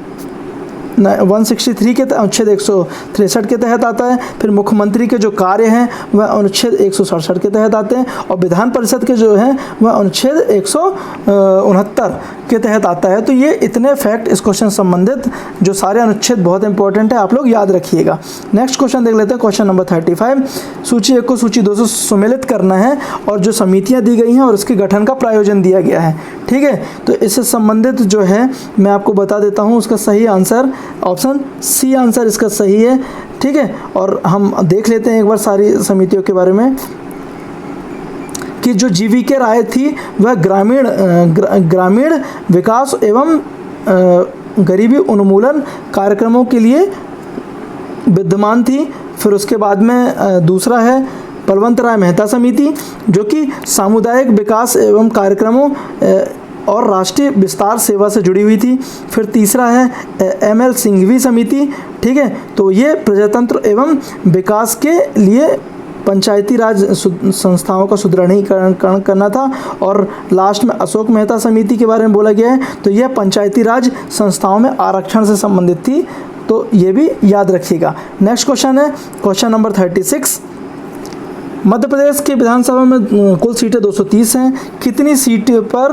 163 के अनुच्छेद 163 के तहत आता है। फिर मुख्यमंत्री के जो कार्य हैं वह अनुच्छेद 167 के तहत आते हैं। और विधान परिषद के जो हैं वह अनुच्छेद 169 के तहत आता है। तो ये इतने फैक्ट इस क्वेश्चन संबंधित जो सारे अनुच्छेद बहुत इंपॉर्टेंट है, आप लोग याद रखिएगा। नेक्स्ट क्वेश्चन देख लेते हैं, क्वेश्चन नंबर 35। सूची 1 को सूची 2 से सुमेलित करना है और जो समितियाँ दी गई हैं और उसके गठन का प्रायोजन दिया गया है। ठीक है, तो इससे संबंधित जो है मैं आपको बता देता हूँ, उसका सही आंसर ऑप्शन सी आंसर इसका सही है। ठीक है, और हम देख लेते हैं एक बार सारी समितियों के बारे में कि जो जीवीके राय थी वह ग्रामीण विकास एवं गरीबी उन्मूलन कार्यक्रमों के लिए विद्यमान थी। फिर उसके बाद में दूसरा है बलवंत राय मेहता समिति, जो कि सामुदायिक विकास एवं कार्यक्रमों और राष्ट्रीय विस्तार सेवा से जुड़ी हुई थी। फिर तीसरा है ML सिंघवी समिति। ठीक है, तो ये प्रजातंत्र एवं विकास के लिए पंचायती राज संस्थाओं का सुदृढ़ीकरण करना था। और लास्ट में अशोक मेहता समिति के बारे में बोला गया है, तो यह पंचायती राज संस्थाओं में आरक्षण से संबंधित थी। तो ये भी याद रखिएगा। नेक्स्ट क्वेश्चन है क्वेश्चन नंबर 36। मध्य प्रदेश के विधानसभा में कुल सीटें 230 हैं। कितनी सीट पर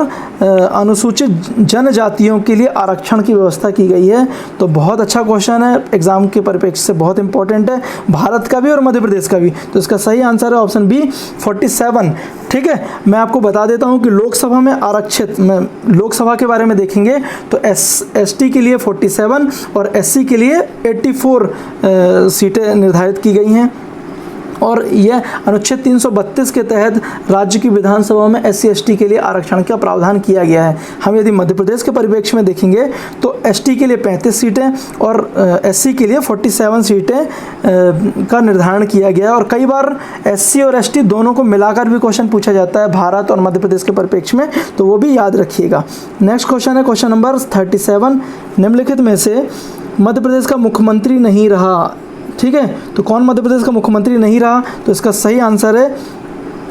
अनुसूचित जनजातियों के लिए आरक्षण की व्यवस्था की गई है? तो बहुत अच्छा क्वेश्चन है, एग्जाम के परिप्रेक्ष्य से बहुत इंपॉर्टेंट है, भारत का भी और मध्य प्रदेश का भी। तो इसका सही आंसर है ऑप्शन बी 47। ठीक है, मैं आपको बता देता हूं कि लोकसभा में आरक्षित, लोकसभा के बारे में देखेंगे तो ST के लिए 47 और SC के लिए 84 सीटें निर्धारित की गई हैं। और यह अनुच्छेद 332 के तहत राज्य की विधानसभा में SC ST के लिए आरक्षण का प्रावधान किया गया है। हम यदि मध्य प्रदेश के परिप्रेक्ष्य में देखेंगे तो ST के लिए 35 सीटें और SC के लिए 47 सीटें का निर्धारण किया गया है। और कई बार SC और ST दोनों को मिलाकर भी क्वेश्चन पूछा जाता है भारत और मध्य प्रदेश के परिप्रेक्ष्य में, तो वो भी याद रखिएगा। नेक्स्ट क्वेश्चन है क्वेश्चन नंबर 37, निम्नलिखित में से मध्य प्रदेश का मुख्यमंत्री नहीं रहा, ठीक है, तो कौन मध्य प्रदेश का मुख्यमंत्री नहीं रहा? तो इसका सही आंसर है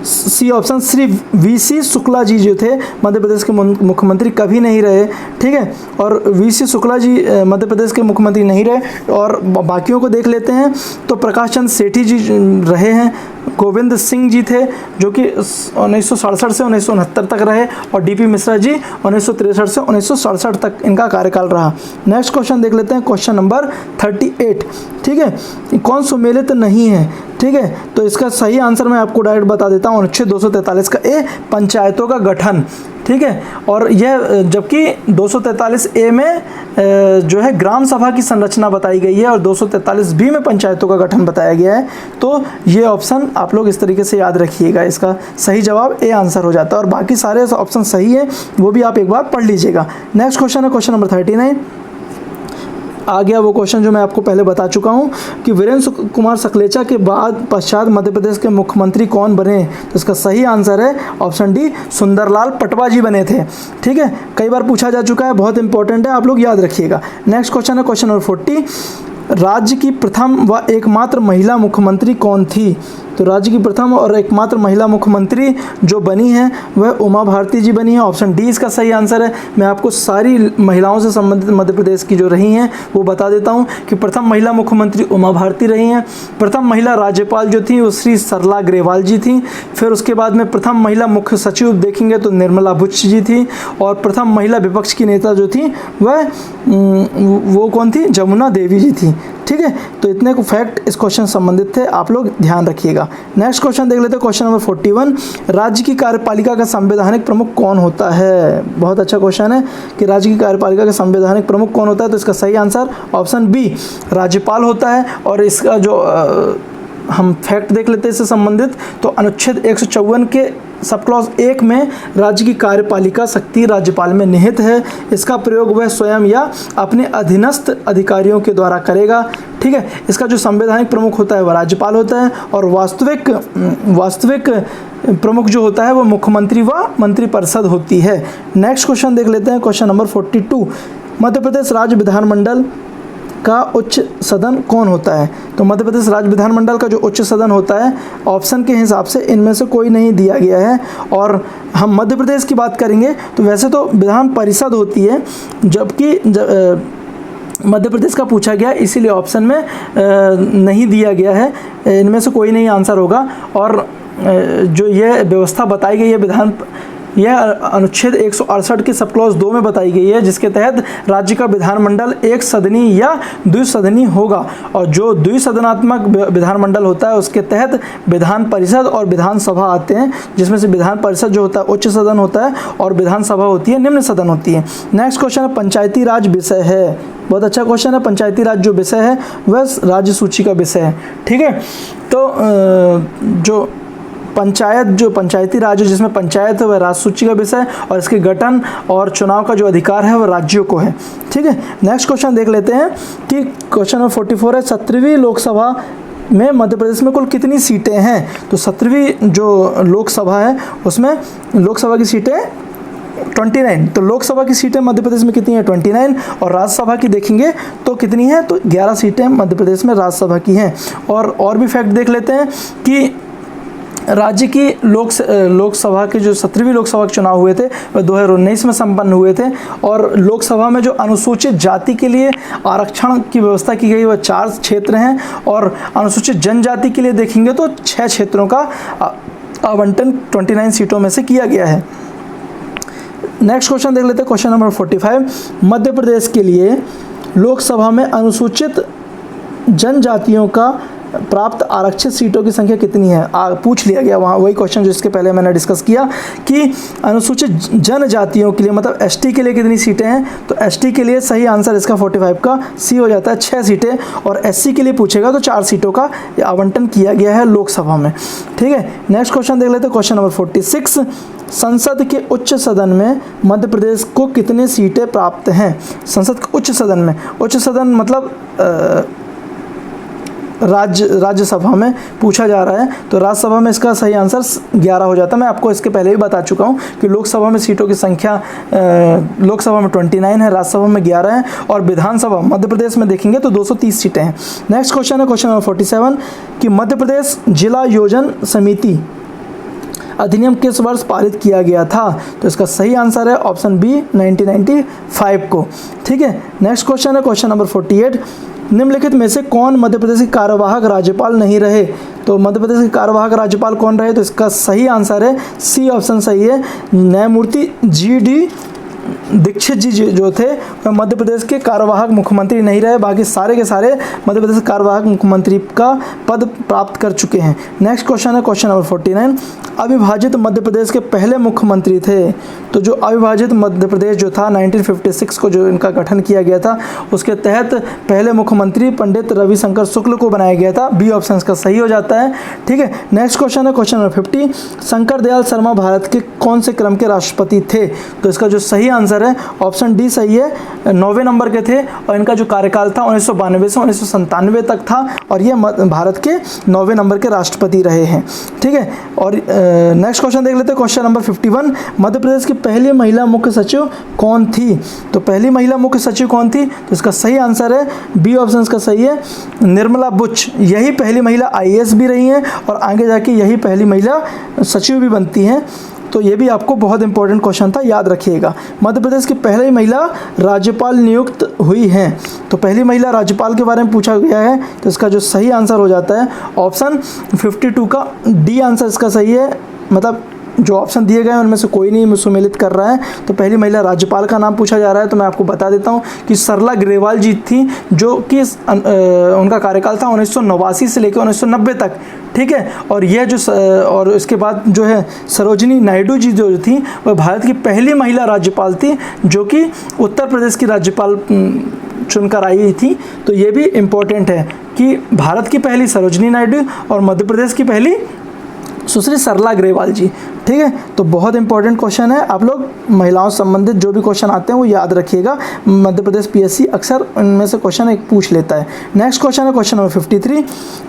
C option, Shri VC Shukla ji जो थे मध्य प्रदेश के मुख्यमंत्री कभी नहीं रहे, ठीक है। और VC शुक्ला जी मध्य प्रदेश के मुख्यमंत्री नहीं रहे। और बाकियों को देख लेते हैं तो प्रकाश चंद्र सेठी जी रहे हैं, गोविंद सिंह जी थे जो कि 1967 से 1969 तक रहे, और DP मिश्रा जी 1963 से 1967 तक इनका कार्यकाल रहा। नेक्स्ट क्वेश्चन देख लेते हैं क्वेश्चन नंबर 38, ठीक है, कौन सुमेलित नहीं है, ठीक है, तो इसका सही आंसर मैं आपको डायरेक्ट बता देता हूँ, अनुच्छेद 243 का ए, पंचायतों का गठन, ठीक है। और यह जबकि 243A में जो है ग्राम सभा की संरचना बताई गई है और 243B में पंचायतों का गठन बताया गया है। तो ये ऑप्शन आप लोग इस तरीके से याद रखिएगा, इसका सही जवाब ए आंसर हो जाता है। और बाकी सारे ऑप्शन सही है, वो भी आप एक बार पढ़ लीजिएगा। नेक्स्ट क्वेश्चन है क्वेश्चन नंबर 39। आ गया वो क्वेश्चन जो मैं आपको पहले बता चुका हूँ कि वीरेंद्र कुमार सकलेचा के बाद पश्चात मध्य प्रदेश के मुख्यमंत्री कौन बने? तो इसका सही आंसर है ऑप्शन डी, सुंदरलाल पटवा जी बने थे, ठीक है। कई बार पूछा जा चुका है, बहुत इंपॉर्टेंट है, आप लोग याद रखिएगा। नेक्स्ट क्वेश्चन है क्वेश्चन नंबर 40, राज्य की प्रथम व एकमात्र महिला मुख्यमंत्री कौन थी? तो राज्य की प्रथम और एकमात्र महिला मुख्यमंत्री जो बनी है वह उमा भारती जी बनी है, ऑप्शन डी इसका सही आंसर है। मैं आपको सारी महिलाओं से संबंधित मध्य प्रदेश की जो रही हैं वो बता देता हूं कि प्रथम महिला मुख्यमंत्री उमा भारती रही हैं, प्रथम महिला राज्यपाल जो थी वो श्री सरला ग्रेवाल जी थी, फिर उसके बाद में प्रथम महिला मुख्य सचिव देखेंगे तो निर्मला बुच्च जी थी, और प्रथम महिला विपक्ष की नेता जो थी वह वो कौन थी? जमुना देवी जी थी, ठीक है। तो इतने को फैक्ट इस क्वेश्चन संबंधित थे, आप लोग ध्यान रखिएगा। नेक्स्ट क्वेश्चन देख लेते हैं क्वेश्चन नंबर 41, राज्य की कार्यपालिका का संवैधानिक प्रमुख कौन होता है? बहुत अच्छा क्वेश्चन है कि राज्य की कार्यपालिका का संवैधानिक प्रमुख कौन होता है, तो इसका सही आंसर ऑप्शन बी, राज्यपाल होता है। और इसका जो हम फैक्ट देख लेते हैं इससे संबंधित, तो अनुच्छेद 154 के सब क्लॉज 1 में राज्य की कार्यपालिका शक्ति राज्यपाल में निहित है, इसका प्रयोग वह स्वयं या अपने अधीनस्थ अधिकारियों के द्वारा करेगा, ठीक है। इसका जो संवैधानिक प्रमुख होता है वह राज्यपाल होता है, और वास्तविक प्रमुख जो होता है वो मुख्यमंत्री व मंत्रिपरिषद होती है। नेक्स्ट क्वेश्चन देख लेते हैं क्वेश्चन नंबर 42, मध्य प्रदेश राज्य विधानमंडल का उच्च सदन कौन होता है? तो मध्य प्रदेश राज्य विधानमंडल का जो उच्च सदन होता है, ऑप्शन के हिसाब से इनमें से कोई नहीं दिया गया है। और हम मध्य प्रदेश की बात करेंगे तो वैसे तो विधान परिषद होती है, जबकि मध्य प्रदेश का पूछा गया इसीलिए ऑप्शन में नहीं दिया गया है, इनमें से कोई नहीं आंसर होगा। और जो यह व्यवस्था बताई गई है यह अनुच्छेद 168 के सब क्लॉज 2 में बताई गई है, जिसके तहत राज्य का विधानमंडल एक सदनी या द्विसदनी होगा, और जो द्विसदनात्मक विधानमंडल होता है उसके तहत विधान परिषद और विधानसभा आते हैं, जिसमें से विधान परिषद जो होता है उच्च सदन होता है और विधानसभा होती है निम्न सदन होती है। नेक्स्ट क्वेश्चन है पंचायती राज विषय है, बहुत अच्छा क्वेश्चन है। पंचायती राज जो विषय है वह राज्य सूची का विषय है, ठीक है। तो जो पंचायती राज है जिसमें पंचायत है वह राज्य सूची का विषय है, और इसके गठन और चुनाव का जो अधिकार है वह राज्यों को है, ठीक है। नेक्स्ट क्वेश्चन देख लेते हैं कि क्वेश्चन नंबर 44 है, 17वीं लोकसभा में मध्य प्रदेश में कुल कितनी सीटें हैं? तो 17वीं जो लोकसभा है उसमें लोकसभा की सीटें 29, तो लोकसभा की सीटें मध्य प्रदेश में कितनी है? 29। और राज्यसभा की देखेंगे तो कितनी है? तो 11 सीटें मध्य प्रदेश में राज्यसभा की हैं। और भी फैक्ट देख लेते हैं कि राज्य की लोकसभा के जो 17वीं लोकसभा के चुनाव हुए थे वह 2019 में संपन्न हुए थे, और लोकसभा में जो अनुसूचित जाति के लिए आरक्षण की व्यवस्था की गई वह 4 क्षेत्र हैं, और अनुसूचित जनजाति के लिए देखेंगे तो 6 क्षेत्रों का आवंटन 29 सीटों में से किया गया है। नेक्स्ट क्वेश्चन देख लेते हैं क्वेश्चन नंबर 45, मध्य प्रदेश के लिए लोकसभा में अनुसूचित जनजातियों का प्राप्त आरक्षित सीटों की संख्या कितनी है, पूछ लिया गया वहाँ, वही क्वेश्चन जो इसके पहले मैंने डिस्कस किया कि अनुसूचित जनजातियों के लिए मतलब एसटी के लिए कितनी सीटें हैं, तो एसटी के लिए सही आंसर इसका 45 का सी हो जाता है, 6 सीटें, और एससी के लिए पूछेगा तो 4 सीटों का आवंटन किया गया है लोकसभा में। ठीक है, नेक्स्ट क्वेश्चन देख लेते हैं, क्वेश्चन नंबर 46, संसद के उच्च सदन में मध्य प्रदेश को कितनी सीटें प्राप्त हैं। संसद के उच्च सदन में, उच्च सदन मतलब राज्यसभा में पूछा जा रहा है, तो राज्यसभा में इसका सही आंसर 11 हो जाता है। मैं आपको इसके पहले भी बता चुका हूँ कि लोकसभा में सीटों की संख्या लोकसभा में 29 है, राज्यसभा में 11 है, और विधानसभा मध्य प्रदेश में देखेंगे तो 230 सीटें हैं। नेक्स्ट क्वेश्चन है क्वेश्चन नंबर 47 कि मध्य प्रदेश जिला योजना समिति अधिनियम किस वर्ष पारित किया गया था, तो इसका सही आंसर है ऑप्शन बी 1995 को। ठीक है, नेक्स्ट क्वेश्चन है क्वेश्चन नंबर 48, निम्नलिखित में से कौन मध्य प्रदेश के कार्यवाहक राज्यपाल नहीं रहे, तो मध्य प्रदेश के कार्यवाहक राज्यपाल कौन रहे, तो इसका सही आंसर है सी ऑप्शन सही है, न्यायमूर्ति जी.डी. दीक्षित जी जो थे वह मध्य प्रदेश के कार्यवाहक मुख्यमंत्री नहीं रहे, बाकी सारे के सारे मध्य प्रदेश के कार्यवाहक मुख्यमंत्री का पद प्राप्त कर चुके हैं। नेक्स्ट क्वेश्चन है क्वेश्चन नंबर 49, अविभाजित मध्य प्रदेश के पहले मुख्यमंत्री थे, तो जो अविभाजित मध्य प्रदेश जो था 1956 को जो इनका गठन किया गया था उसके तहत पहले मुख्यमंत्री पंडित रविशंकर शुक्ल को बनाया गया था, बी ऑप्शन का सही हो जाता है। ठीक है, नेक्स्ट क्वेश्चन है क्वेश्चन नंबर 50, शंकर दयाल शर्मा भारत के कौन से क्रम के राष्ट्रपति थे, तो इसका जो सही आंसर है ऑप्शन डी सही है, 9वें नंबर के थे, और इनका जो कार्यकाल था 1992 से 1997 तक था, और ये भारत के 9वें नंबर के राष्ट्रपति रहे हैं। ठीक है, और नेक्स्ट क्वेश्चन देख लेते हैं क्वेश्चन नंबर 51, मध्य प्रदेश की पहली महिला मुख्य सचिव कौन थी, तो पहली महिला मुख्य सचिव कौन थी, तो इसका सही आंसर है बी ऑप्शन का सही है, निर्मला बुच, यही पहली महिला IAS भी रही हैं और आगे जाके यही पहली महिला सचिव भी बनती हैं, तो ये भी आपको बहुत इंपॉर्टेंट क्वेश्चन था, याद रखिएगा। मध्य प्रदेश की पहली महिला राज्यपाल नियुक्त हुई हैं, तो पहली महिला राज्यपाल के बारे में पूछा गया है, तो इसका जो सही आंसर हो जाता है ऑप्शन 52 का डी आंसर इसका सही है, मतलब जो ऑप्शन दिए गए हैं उनमें से कोई नहीं सुमेलित कर रहा है। तो पहली महिला राज्यपाल का नाम पूछा जा रहा है, तो मैं आपको बता देता हूँ कि सरला ग्रेवाल जी थी, जो कि उनका कार्यकाल था 1989 से लेकर 1990 तक। ठीक है, और यह जो और इसके बाद जो है सरोजिनी नायडू जी जो थी वह भारत की पहली महिला राज्यपाल थी, जो कि उत्तर प्रदेश की राज्यपाल चुनकर आई थी। तो ये भी इम्पोर्टेंट है कि भारत की पहली सरोजिनी नायडू और मध्य प्रदेश की पहली सुश्री सरला ग्रेवाल जी। ठीक है, तो बहुत इंपॉर्टेंट क्वेश्चन है, आप लोग महिलाओं से संबंधित जो भी क्वेश्चन आते हैं वो याद रखिएगा, मध्य प्रदेश PSC अक्सर इनमें से क्वेश्चन एक पूछ लेता है। नेक्स्ट क्वेश्चन है क्वेश्चन नंबर 53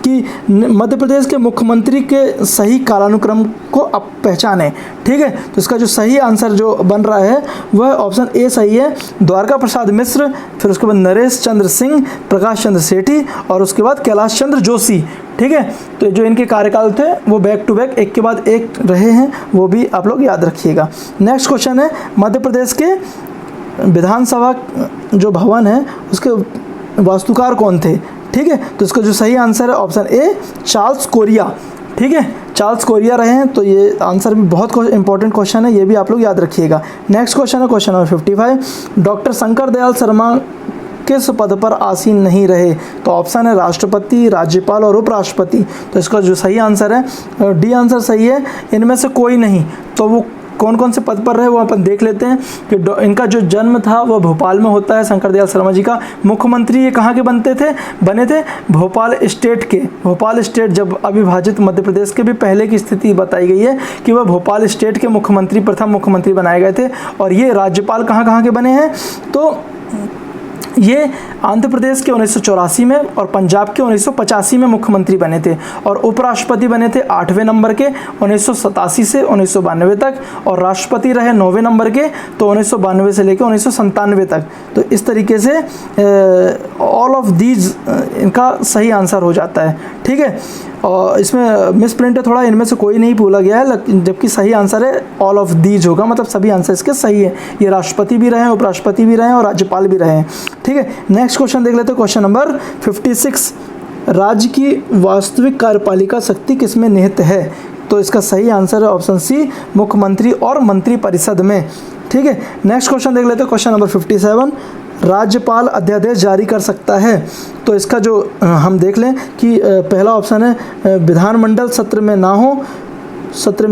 कि मध्य प्रदेश के मुख्यमंत्री के सही कालानुक्रम को आप पहचानें। ठीक है, तो इसका जो सही आंसर जो बन रहा है वह ऑप्शन ए सही है, द्वारका प्रसाद मिश्र, फिर उसके बाद नरेश चंद्र सिंह, प्रकाश चंद्र सेठी और उसके बाद कैलाश चंद्र जोशी। ठीक है, तो जो इनके कार्यकाल थे वो बैक टू बैक एक के बाद एक रहे हैं, वो भी आप लोग याद रखिएगा। नेक्स्ट क्वेश्चन है मध्य प्रदेश के विधानसभा जो भवन है उसके वास्तुकार कौन थे। ठीक है, तो इसका जो सही आंसर है ऑप्शन ए चार्ल्स कोरिया। ठीक है, चार्ल्स कोरिया रहे हैं, तो ये आंसर भी बहुत इंपॉर्टेंट क्वेश्चन है, ये भी आप लोग याद रखिएगा। नेक्स्ट क्वेश्चन है question number 55, doctor Shankar Dayal Sharma किस पद पर आसीन नहीं रहे, तो ऑप्शन है राष्ट्रपति, राज्यपाल और उपराष्ट्रपति। तो इसका जो सही आंसर है डी आंसर सही है, इनमें से कोई नहीं। तो वो कौन कौन से पद पर रहे वो अपन देख लेते हैं कि इनका जो जन्म था वह भोपाल में होता है, शंकर दयाल शर्मा जी का। मुख्यमंत्री ये कहाँ के बने थे भोपाल स्टेट के। भोपाल स्टेट जब अविभाजित मध्य प्रदेश के भी पहले की स्थिति बताई गई है कि वह भोपाल स्टेट के मुख्यमंत्री प्रथम मुख्यमंत्री बनाए गए थे। और ये राज्यपाल कहाँ के बने हैं, तो ये आंध्र प्रदेश के 1984 में और पंजाब के 1985 में मुख्यमंत्री बने थे, और उपराष्ट्रपति बने थे 8वें नंबर के 1987 से 1992 तक, और राष्ट्रपति रहे 9वें नंबर के, तो 1992 से लेकर 1997 तक। तो इस तरीके से ऑल ऑफ दीज इनका सही आंसर हो जाता है। ठीक है, और इसमें मिस प्रिंट है थोड़ा, इनमें से कोई नहीं भूला गया है, जबकि सही आंसर है ऑल ऑफ दीज होगा, मतलब सभी आंसर इसके सही है। ये राष्ट्रपति भी रहे हैं, उपराष्ट्रपति भी रहे हैं और राज्यपाल भी रहे हैं। ठीक है, नेक्स्ट क्वेश्चन देख लेते हैं क्वेश्चन नंबर 56, राज्य की वास्तविक कार्यपालिका शक्ति किसमें निहित है, तो इसका सही आंसर है ऑप्शन सी मुख्यमंत्री और मंत्री परिषद में। ठीक है, नेक्स्ट क्वेश्चन देख लेते हैं क्वेश्चन नंबर 57, राज्यपाल अध्यादेश जारी कर सकता है? तो इसका जो हम देख लें कि पहला ऑप्शन है विधानमंडल सत्र में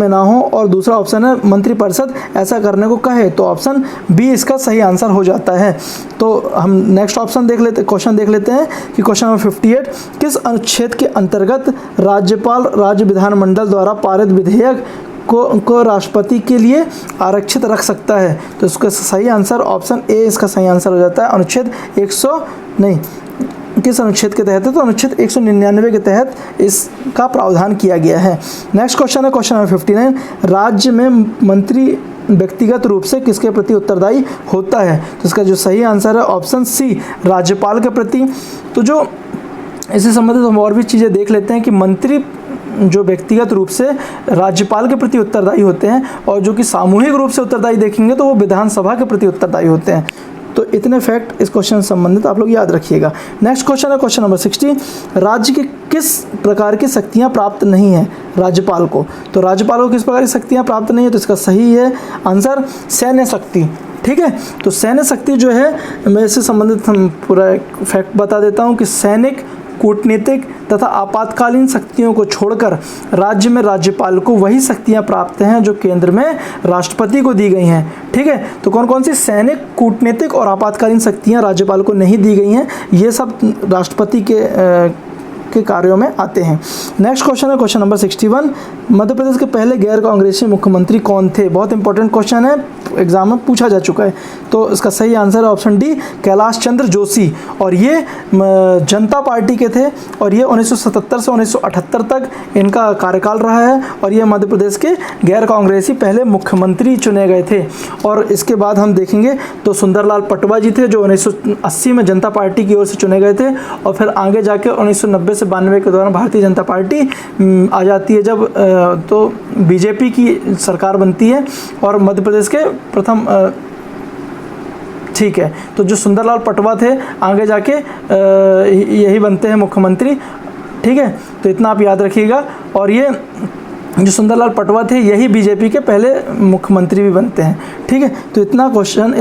ना हो और दूसरा ऑप्शन है मंत्रिपरिषद ऐसा करने को कहे। तो ऑप्शन बी इसका सही आंसर हो जाता है। तो हम नेक्स्ट ऑप्शन क्वेश्चन देख लेते हैं कि क्वेश्चन नंबर 58 किस अनुच्छेद के अंतर्गत राज्यपाल राज्य विधानमंडल द्वारा पारित विधेयक को राष्ट्रपति के लिए आरक्षित रख सकता है? तो इसका सही आंसर ऑप्शन ए इसका सही आंसर हो जाता है। अनुच्छेद 100 नहीं किस अनुच्छेद के तहत है? तो अनुच्छेद 199 के तहत इसका प्रावधान किया गया है। नेक्स्ट क्वेश्चन है क्वेश्चन नंबर 59 राज्य में मंत्री व्यक्तिगत रूप से किसके प्रति उत्तरदायी होता है? तो इसका जो सही आंसर है ऑप्शन सी राज्यपाल के प्रति। तो जो इससे संबंधित हम और भी चीज़ें देख लेते हैं कि मंत्री जो व्यक्तिगत रूप से राज्यपाल के प्रति उत्तरदायी होते हैं और जो कि सामूहिक रूप से उत्तरदायी देखेंगे तो वो विधानसभा के प्रति उत्तरदायी होते हैं। तो इतने फैक्ट इस क्वेश्चन से संबंधित आप लोग याद रखिएगा। नेक्स्ट क्वेश्चन है क्वेश्चन नंबर 60 राज्य की किस प्रकार की शक्तियां प्राप्त नहीं है राज्यपाल को? तो राज्यपाल को किस प्रकार की शक्तियां प्राप्त नहीं है? तो इसका सही है आंसर सैन्य शक्ति। ठीक है, तो सैन्य शक्ति जो है मैं इससे संबंधित हम पूरा फैक्ट बता देता हूँ कि सैनिक कूटनीतिक तथा आपातकालीन शक्तियों को छोड़कर राज्य में राज्यपाल को वही शक्तियां प्राप्त हैं जो केंद्र में राष्ट्रपति को दी गई हैं। ठीक है, तो कौन कौन सी सैनिक कूटनीतिक और आपातकालीन शक्तियां राज्यपाल को नहीं दी गई हैं, ये सब राष्ट्रपति के कार्यों में आते हैं। नेक्स्ट क्वेश्चन है क्वेश्चन नंबर 61 मध्य प्रदेश के पहले गैर कांग्रेसी मुख्यमंत्री कौन थे? बहुत इंपॉर्टेंट क्वेश्चन है, एग्जाम में पूछा जा चुका है। तो इसका सही आंसर है ऑप्शन डी कैलाश चंद्र जोशी और ये जनता पार्टी के थे और ये 1977 से 1978 तक इनका कार्यकाल रहा है और ये मध्य प्रदेश के गैर कांग्रेसी पहले मुख्यमंत्री चुने गए थे। और इसके बाद हम देखेंगे तो सुंदरलाल पटवा जी थे जो 1980 में जनता पार्टी की ओर से चुने गए थे और फिर आगे जाके 1990 से 92 के दौरान भारतीय जनता पार्टी आ जाती है जब तो बीजेपी की सरकार बनती है और मध्य प्रदेश के प्रथम ठीक है, तो जो सुंदरलाल पटवा थे आगे जाके यही बनते हैं मुख्यमंत्री। ठीक है, तो इतना आप याद रखिएगा और ये जो सुंदरलाल पटवा थे यही बीजेपी के पहले मुख्यमंत्री भी बनते हैं। ठीक है, तो इतना क्वेश्चन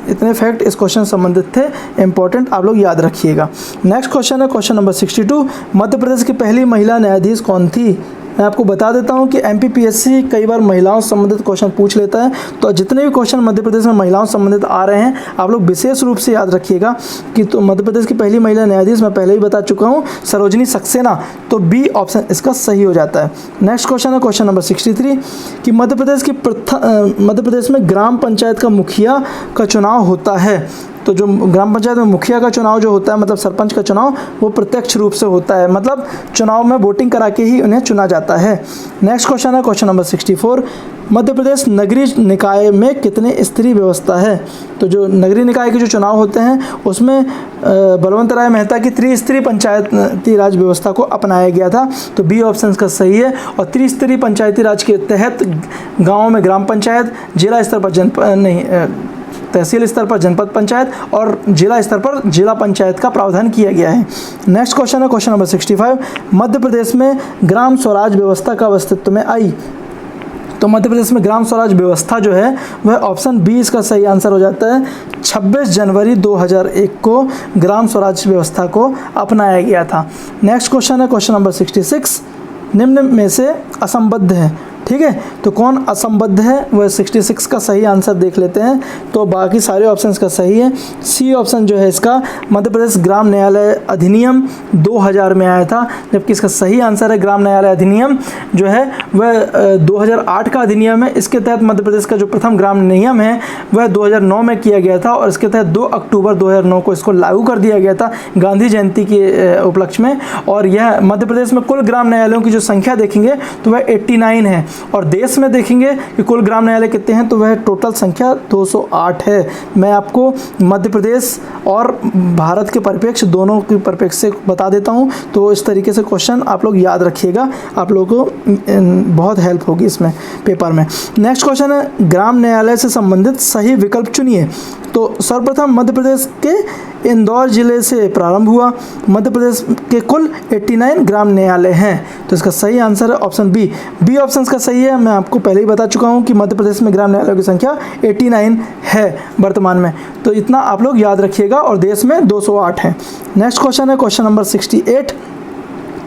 इतने फैक्ट इस क्वेश्चन से संबंधित थे, इंपॉर्टेंट आप लोग याद रखिएगा। नेक्स्ट क्वेश्चन है क्वेश्चन नंबर 62 मध्य प्रदेश की पहली महिला न्यायाधीश कौन थी? मैं आपको बता देता हूं कि एमपीपीएससी कई बार महिलाओं से संबंधित क्वेश्चन पूछ लेता है, तो जितने भी क्वेश्चन मध्य प्रदेश में महिलाओं से संबंधित आ रहे हैं आप लोग विशेष रूप से याद रखिएगा कि तो मध्य प्रदेश की पहली महिला न्यायाधीश मैं पहले ही बता चुका हूं सरोजिनी सक्सेना, तो बी ऑप्शन इसका सही हो जाता है। नेक्स्ट क्वेश्चन है क्वेश्चन नंबर 63 कि मध्य प्रदेश में ग्राम पंचायत का मुखिया का चुनाव होता है। तो जो ग्राम पंचायत में मुखिया का चुनाव जो होता है मतलब सरपंच का चुनाव वो प्रत्यक्ष रूप से होता है, मतलब चुनाव में वोटिंग करा के ही उन्हें चुना जाता है। नेक्स्ट क्वेश्चन है क्वेश्चन नंबर 64 मध्य प्रदेश नगरीय निकाय में कितने स्तरीय व्यवस्था है? तो जो नगरीय निकाय के जो चुनाव होते हैं उसमें बलवंत राय मेहता की त्रिस्तरीय पंचायती राज व्यवस्था को अपनाया गया था, तो बी ऑप्शन का सही है। और त्रिस्तरीय पंचायती राज के तहत गाँव में ग्राम पंचायत, जिला स्तर पर तहसील स्तर पर जनपद पंचायत और जिला स्तर पर जिला पंचायत का प्रावधान किया गया है। नेक्स्ट क्वेश्चन है क्वेश्चन नंबर 65 मध्य प्रदेश में ग्राम स्वराज व्यवस्था कब अस्तित्व में आई? तो मध्य प्रदेश में ग्राम स्वराज व्यवस्था जो है वह ऑप्शन बी इसका सही आंसर हो जाता है। 26 जनवरी 2001 को ग्राम स्वराज व्यवस्था को अपनाया गया था। नेक्स्ट क्वेश्चन है क्वेश्चन नंबर 66 निम्न में से असंबद्ध है। ठीक है, तो कौन असंबद्ध है वह 66 का सही आंसर देख लेते हैं। तो बाकी सारे ऑप्शंस का सही है। सी ऑप्शन जो है इसका मध्य प्रदेश ग्राम न्यायालय अधिनियम 2000 में आया था, जबकि इसका सही आंसर है ग्राम न्यायालय अधिनियम जो है वह 2008 का अधिनियम है। इसके तहत मध्य प्रदेश का जो प्रथम ग्राम नियम है वह 2009 में किया गया था और इसके तहत 2 अक्टूबर 2009 को इसको लागू कर दिया गया था गांधी जयंती के उपलक्ष्य में। और यह मध्य प्रदेश में कुल ग्राम न्यायालयों की जो संख्या देखेंगे तो वह 89 है और देश में देखेंगे कि कुल ग्राम न्यायालय कितने हैं तो वह टोटल संख्या 208 है। मैं आपको मध्य प्रदेश और भारत के परिप्रेक्ष्य दोनों के परिप्रेक्ष्य से बता देता हूं, तो इस तरीके से क्वेश्चन आप लोग याद रखिएगा, आप लोगों को बहुत हेल्प होगी इसमें पेपर में। नेक्स्ट क्वेश्चन है ग्राम न्यायालय से संबंधित सही विकल्प चुनिए। तो सर्वप्रथम मध्य प्रदेश के इंदौर जिले से प्रारंभ हुआ। मध्य प्रदेश के कुल 89 ग्राम न्यायालय हैं, तो इसका सही आंसर है ऑप्शन बी। बी ऑप्शन का सही है। मैं आपको पहले ही बता चुका हूं कि मध्य प्रदेश में ग्राम न्यायालयों की संख्या 89 है वर्तमान में। तो इतना आप लोग याद रखिएगा, और देश में 208 हैं। नेक्स्ट क्वेश्चन है क्वेश्चन नंबर 68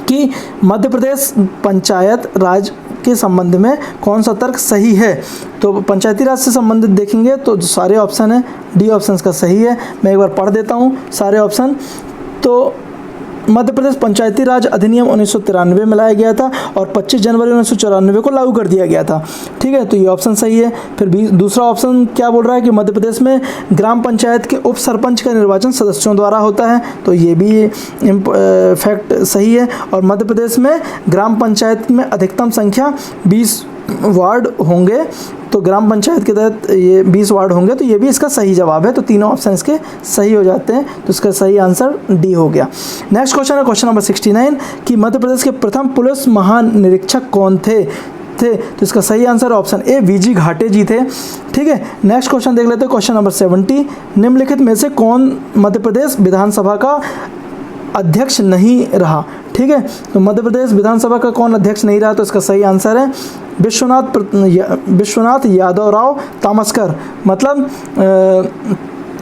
कि मध्य प्रदेश पंचायत राज के संबंध में कौन सा तर्क सही है। तो पंचायती राज से संबंधित देखेंगे तो जो सारे ऑप्शन हैं, डी ऑप्शन का सही है। मैं एक बार पढ़ देता हूँ सारे ऑप्शन। तो मध्य प्रदेश पंचायती राज अधिनियम 1993 में लाया गया था और 25 जनवरी 1994 को लागू कर दिया गया था, ठीक है, तो ये ऑप्शन सही है। फिर दूसरा ऑप्शन क्या बोल रहा है कि मध्य प्रदेश में ग्राम पंचायत के उप सरपंच का निर्वाचन सदस्यों द्वारा होता है, तो ये भी फैक्ट सही है। और मध्य प्रदेश में ग्राम पंचायत में अधिकतम संख्या 20 वार्ड होंगे, तो ग्राम पंचायत के तहत ये 20 वार्ड होंगे, तो ये भी इसका सही जवाब है। तो तीनों ऑप्शन इसके सही हो जाते हैं, तो इसका सही आंसर डी हो गया। नेक्स्ट क्वेश्चन है क्वेश्चन नंबर 69 कि मध्य प्रदेश के प्रथम पुलिस महानिरीक्षक कौन थे। तो इसका सही आंसर ऑप्शन ए वीजी घाटे जी थे, ठीक है। नेक्स्ट क्वेश्चन देख लेते हैं क्वेश्चन नंबर 70, निम्नलिखित में से कौन मध्य प्रदेश विधानसभा का अध्यक्ष नहीं रहा, ठीक है। तो मध्य प्रदेश विधानसभा का कौन अध्यक्ष नहीं रहा, तो इसका सही आंसर है विश्वनाथ यादव राव तामस्कर, मतलब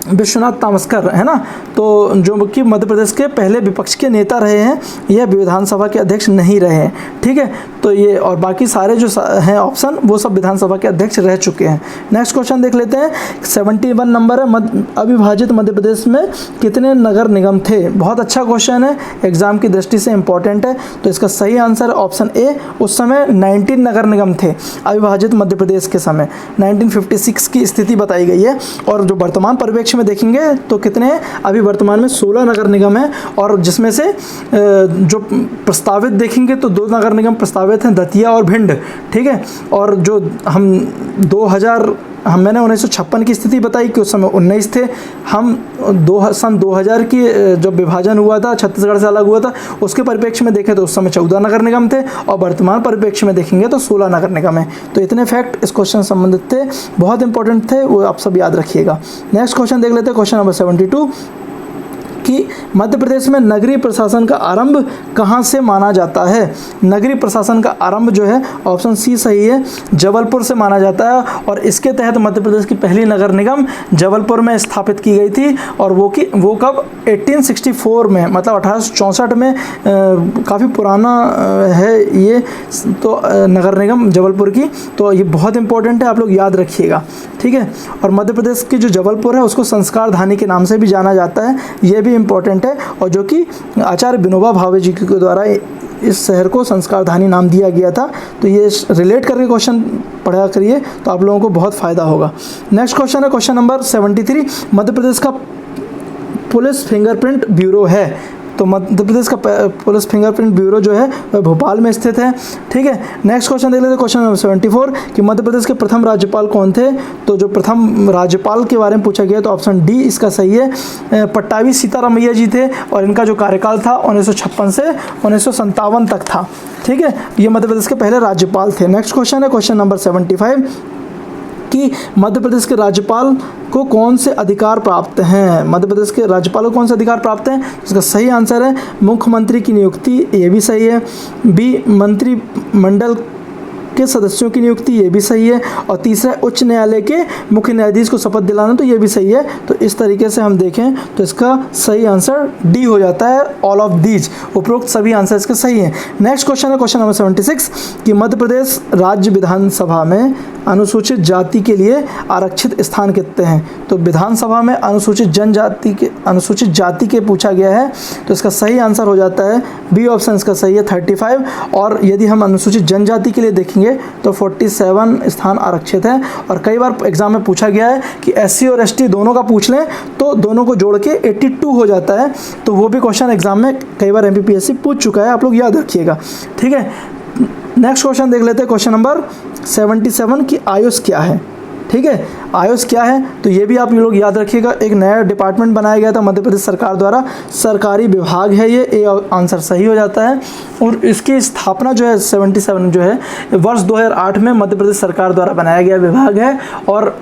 विश्वनाथ तामस्कर, है ना। तो जो कि मध्य प्रदेश के पहले विपक्ष के नेता रहे हैं, यह विधानसभा के अध्यक्ष नहीं रहे हैं, ठीक है। तो ये और बाकी सारे जो हैं ऑप्शन वो सब विधानसभा के अध्यक्ष रह चुके हैं। नेक्स्ट क्वेश्चन देख लेते हैं 71 नंबर है, अविभाजित मध्य प्रदेश में कितने नगर निगम थे। बहुत अच्छा क्वेश्चन है, एग्जाम की दृष्टि से इंपॉर्टेंट है। तो इसका सही आंसर ऑप्शन ए, उस समय 19 नगर निगम थे अविभाजित मध्य प्रदेश के समय। 1956 की स्थिति बताई गई है, और जो वर्तमान परिप्रेक्ष्य में देखेंगे तो कितने अभी वर्तमान में 16 नगर निगम हैं, और जिसमें से जो प्रस्तावित देखेंगे तो 2 नगर निगम प्रस्तावित हैं, दतिया और भिंड, ठीक है। और जो मैंने 1956 की स्थिति बताई कि उस समय 19 थे हम। सन 2000 की जब विभाजन हुआ था, छत्तीसगढ़ से अलग हुआ था, उसके परिप्रेक्ष्य में देखें तो उस समय 14 नगर निगम थे, और वर्तमान परिप्रेक्ष्य में देखेंगे तो 16 नगर निगम है। तो इतने फैक्ट इस क्वेश्चन संबंधित थे, बहुत इंपॉर्टेंट थे, वो आप सब याद रखिएगा। नेक्स्ट क्वेश्चन देख लेते हैं क्वेश्चन नंबर 72 कि मध्य प्रदेश में नगरीय प्रशासन का आरंभ कहाँ से माना जाता है। नगरीय प्रशासन का आरंभ जो है ऑप्शन सी सही है, जबलपुर से माना जाता है, और इसके तहत मध्य प्रदेश की पहली नगर निगम जबलपुर में स्थापित की गई थी, और वो कब 1864 में, मतलब 1864 में, काफ़ी पुराना है ये तो नगर निगम जबलपुर की। तो ये बहुत इंपॉर्टेंट है, आप लोग याद रखिएगा, ठीक है। और मध्य प्रदेश की जो जबलपुर है उसको संस्कार धानी के नाम से भी जाना जाता है, ये भी इंपॉर्टेंट है, और जो कि आचार्य विनोबा भावे जी के द्वारा इस शहर को संस्कार धानी नाम दिया गया था। तो ये रिलेट करके क्वेश्चन पढ़ा करिए, तो आप लोगों को बहुत फ़ायदा होगा। नेक्स्ट क्वेश्चन है क्वेश्चन नंबर 73, मध्य प्रदेश का पुलिस फिंगरप्रिंट ब्यूरो है। तो मध्य प्रदेश का पुलिस फिंगरप्रिंट ब्यूरो जो है वह भोपाल में स्थित है, ठीक है। नेक्स्ट क्वेश्चन देख लेते हैं क्वेश्चन नंबर 74 कि मध्य प्रदेश के प्रथम राज्यपाल कौन थे। तो जो प्रथम राज्यपाल के बारे में पूछा गया तो ऑप्शन डी इसका सही है, पट्टाभी सीतारामैया जी थे, और इनका जो कार्यकाल था 1956 से 1957 तक था, ठीक है। ये मध्य प्रदेश के पहले राज्यपाल थे। नेक्स्ट क्वेश्चन है क्वेश्चन नंबर 75 कि मध्य प्रदेश के राज्यपाल को कौन से अधिकार प्राप्त हैं। मध्य प्रदेश के राज्यपाल को कौन से अधिकार प्राप्त हैं, इसका सही आंसर है मुख्यमंत्री की नियुक्ति, ये भी सही है। बी मंत्रिमंडल के सदस्यों की नियुक्ति, ये भी सही है। और तीसरा उच्च न्यायालय के मुख्य न्यायाधीश को शपथ दिलाना, तो ये भी सही है। तो इस तरीके से हम देखें तो इसका सही आंसर डी हो जाता है, ऑल ऑफ दीज, उपरोक्त सभी आंसर इसके सही हैं। नेक्स्ट क्वेश्चन है क्वेश्चन नंबर 76 कि मध्य प्रदेश राज्य विधानसभा में अनुसूचित जाति के लिए आरक्षित स्थान कितने हैं। तो विधानसभा में अनुसूचित जाति के पूछा गया है, तो इसका सही आंसर हो जाता है बी ऑप्शन इसका सही है 35। और यदि हम अनुसूचित जनजाति के लिए देखेंगे तो 47 स्थान आरक्षित है। और कई बार एग्जाम में पूछा गया है कि एससी और एसटी दोनों का पूछ लें तो दोनों को जोड़ के 82 हो जाता है। तो वो भी क्वेश्चन एग्जाम में कई बार एमपीपीएससी पूछ चुका है, आप लोग याद रखिएगा, ठीक है। नेक्स्ट क्वेश्चन देख लेते हैं क्वेश्चन नंबर 77 की आयुष क्या है, ठीक है। आयुष क्या है तो ये भी आप लोग याद रखिएगा, एक नया डिपार्टमेंट बनाया गया था मध्य प्रदेश सरकार द्वारा, सरकारी विभाग है ये, आंसर सही हो जाता है। और इसकी स्थापना जो है 77 जो है वर्ष 2008 में मध्य प्रदेश सरकार द्वारा बनाया गया विभाग है, और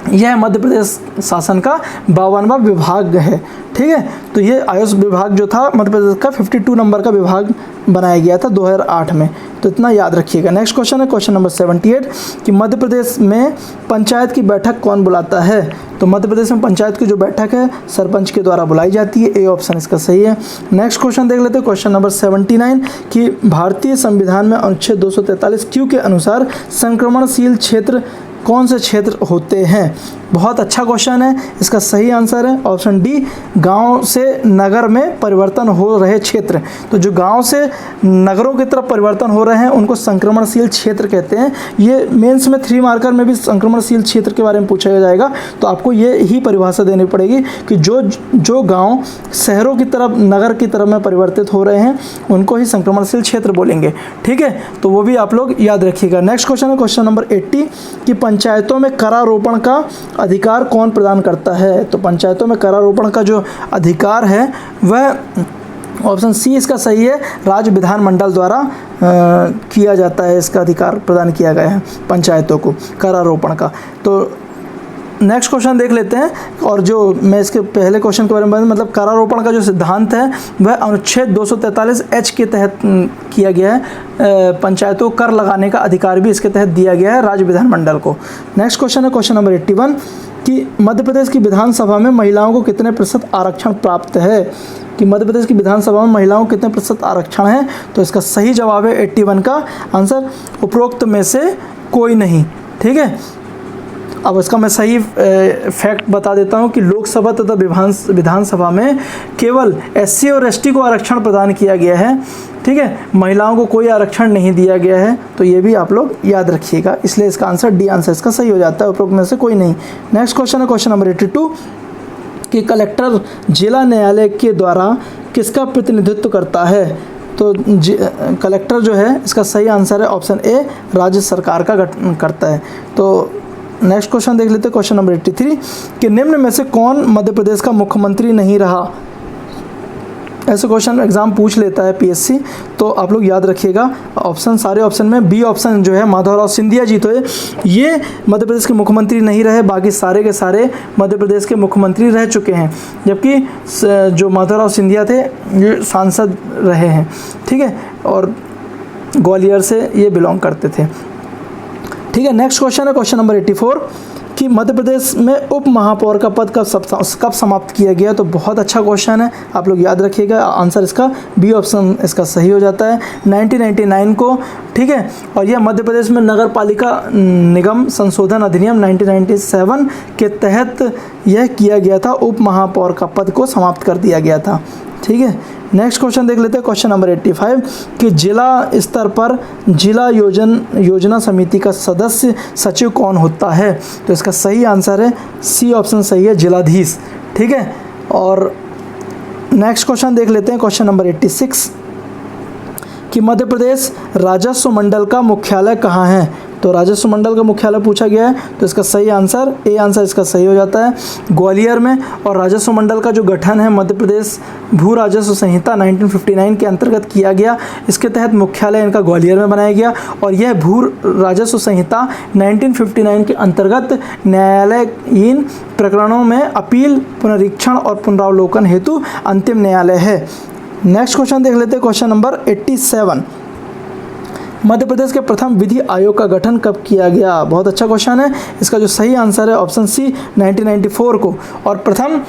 यह मध्य प्रदेश शासन का 52वां विभाग है, ठीक है। तो ये आयुष विभाग जो था मध्य प्रदेश का 52 नंबर का विभाग बनाया गया था 2008 में, तो इतना याद रखिएगा। नेक्स्ट क्वेश्चन है क्वेश्चन नंबर 78 कि मध्य प्रदेश में पंचायत की बैठक कौन बुलाता है। तो मध्य प्रदेश में पंचायत की जो बैठक है सरपंच के द्वारा बुलाई जाती है, ए ऑप्शन इसका सही है। नेक्स्ट क्वेश्चन देख लेते हैं, क्वेश्चन नंबर 79 कि भारतीय संविधान में अनुच्छेद 243 क्यू के अनुसार संक्रमणशील क्षेत्र कौन से क्षेत्र होते हैं? बहुत अच्छा क्वेश्चन है, इसका सही आंसर है ऑप्शन डी, गांव से नगर में परिवर्तन हो रहे क्षेत्र। तो जो गांव से नगरों की तरफ परिवर्तन हो रहे हैं उनको संक्रमणशील क्षेत्र कहते हैं। ये मेंस में 3 मार्कर में भी संक्रमणशील क्षेत्र के बारे में पूछा जाएगा, तो आपको ये ही परिभाषा देनी पड़ेगी कि जो गाँव शहरों की तरफ, नगर की तरफ में परिवर्तित हो रहे हैं उनको ही संक्रमणशील क्षेत्र बोलेंगे। ठीक है, तो वो भी आप लोग याद रखिएगा। नेक्स्ट क्वेश्चन है क्वेश्चन नंबर 80 कि पंचायतों में करारोपण का अधिकार कौन प्रदान करता है? तो पंचायतों में करारोपण का जो अधिकार है वह ऑप्शन सी इसका सही है, राज्य विधानमंडल द्वारा किया जाता है, इसका अधिकार प्रदान किया गया है पंचायतों को करारोपण का। तो नेक्स्ट क्वेश्चन देख लेते हैं, और जो मैं इसके पहले क्वेश्चन के बारे में मतलब करारोपण का जो सिद्धांत है वह अनुच्छेद 243H के तहत किया गया है। पंचायतों को कर लगाने का अधिकार भी इसके तहत दिया गया है राज्य विधानमंडल को। नेक्स्ट क्वेश्चन है क्वेश्चन नंबर 81 कि मध्य प्रदेश की विधानसभा में महिलाओं को कितने प्रतिशत आरक्षण प्राप्त है? कि मध्य प्रदेश की विधानसभा में महिलाओं को कितने प्रतिशत आरक्षण है? तो इसका सही जवाब है 81 का आंसर, उपरोक्त में से कोई नहीं। ठीक है, अब इसका मैं सही फैक्ट बता देता हूं कि लोकसभा तथा विधानसभा में केवल SC और ST को आरक्षण प्रदान किया गया है। ठीक है, महिलाओं को कोई आरक्षण नहीं दिया गया है, तो ये भी आप लोग याद रखिएगा, इसलिए इसका आंसर डी आंसर इसका सही हो जाता है, उपरोक्त में से कोई नहीं। नेक्स्ट क्वेश्चन है क्वेश्चन नंबर 82 कि कलेक्टर जिला न्यायालय के द्वारा किसका प्रतिनिधित्व करता है? तो कलेक्टर जो है इसका सही आंसर है ऑप्शन ए, राज्य सरकार का गठन करता है। तो नेक्स्ट क्वेश्चन देख लेते हैं क्वेश्चन नंबर 83 कि निम्न में से कौन मध्य प्रदेश का मुख्यमंत्री नहीं रहा? ऐसे क्वेश्चन एग्जाम पूछ लेता है PSC, तो आप लोग याद रखिएगा ऑप्शन, सारे ऑप्शन में बी ऑप्शन जो है माधवराव सिंधिया जी, तो ये मध्य प्रदेश के मुख्यमंत्री नहीं रहे, बाकी सारे के सारे मध्य प्रदेश के मुख्यमंत्री रह चुके हैं, जबकि जो माधवराव सिंधिया थे ये सांसद रहे हैं। ठीक है, और ग्वालियर से ये बिलोंग करते थे। ठीक है, नेक्स्ट क्वेश्चन है क्वेश्चन नंबर 84 कि मध्य प्रदेश में उप महापौर का पद कब समाप्त किया गया? तो बहुत अच्छा क्वेश्चन है, आप लोग याद रखिएगा, आंसर इसका बी ऑप्शन इसका सही हो जाता है 1999 को। ठीक है, और यह मध्य प्रदेश में नगर पालिका निगम संशोधन अधिनियम 1997 के तहत यह किया गया था, उप महापौर का पद को समाप्त कर दिया गया था। ठीक है, नेक्स्ट क्वेश्चन देख लेते हैं क्वेश्चन नंबर 85 कि जिला स्तर पर जिला योजना समिति का सदस्य सचिव कौन होता है? तो इसका सही आंसर है सी ऑप्शन सही है, जिलाधीश। ठीक है, और नेक्स्ट क्वेश्चन देख लेते हैं क्वेश्चन नंबर 86 कि मध्य प्रदेश राजस्व मंडल का मुख्यालय कहाँ है? तो राजस्व मंडल का मुख्यालय पूछा गया है, तो इसका सही आंसर ए आंसर इसका सही हो जाता है, ग्वालियर में। और राजस्व मंडल का जो गठन है मध्य प्रदेश भू राजस्व संहिता 1959 के अंतर्गत किया गया, इसके तहत मुख्यालय इनका ग्वालियर में बनाया गया। और यह भू राजस्व संहिता 1959 के अंतर्गत न्यायालयीन प्रकरणों में अपील, पुनरीक्षण और पुनरावलोकन हेतु अंतिम न्यायालय है। नेक्स्ट क्वेश्चन देख लेते हैं क्वेश्चन नंबर 87 मध्य प्रदेश के प्रथम विधि आयोग का गठन कब किया गया? बहुत अच्छा क्वेश्चन है, इसका जो सही आंसर है ऑप्शन सी 1994 को। और प्रथम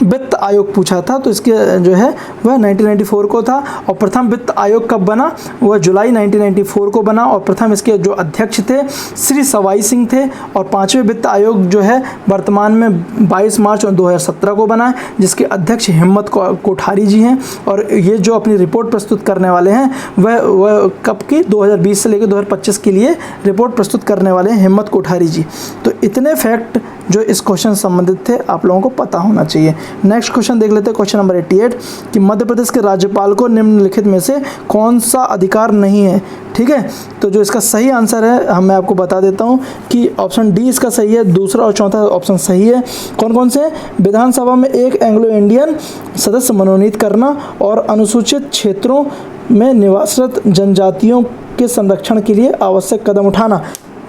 वित्त आयोग पूछा था, तो इसके जो है वह 1994 को था। और प्रथम वित्त आयोग कब बना? वह जुलाई 1994 को बना। और प्रथम इसके जो अध्यक्ष थे श्री सवाई सिंह थे। और पांचवें वित्त आयोग जो है वर्तमान में 22 मार्च 2017 को बना है, जिसके अध्यक्ष हिम्मत कोठारी जी हैं। और ये जो अपनी रिपोर्ट प्रस्तुत करने वाले हैं वह कब की 2020 से लेकर 2025 के लिए रिपोर्ट प्रस्तुत करने वाले हैं हिम्मत कोठारी जी। तो इतने फैक्ट जो इस क्वेश्चन संबंधित थे आप लोगों को पता होना चाहिए। नेक्स्ट क्वेश्चन देख लेते हैं क्वेश्चन नंबर 88 कि मध्य प्रदेश के राज्यपाल को निम्नलिखित में से कौन सा अधिकार नहीं है? ठीक है, तो जो इसका सही आंसर है मैं आपको बता देता हूं कि ऑप्शन डी इसका सही है, दूसरा और चौथा ऑप्शन सही है। कौन कौन से? विधानसभा में एक एंग्लो इंडियन सदस्य मनोनीत करना और अनुसूचित क्षेत्रों में निवासरत जनजातियों के संरक्षण के लिए आवश्यक कदम उठाना।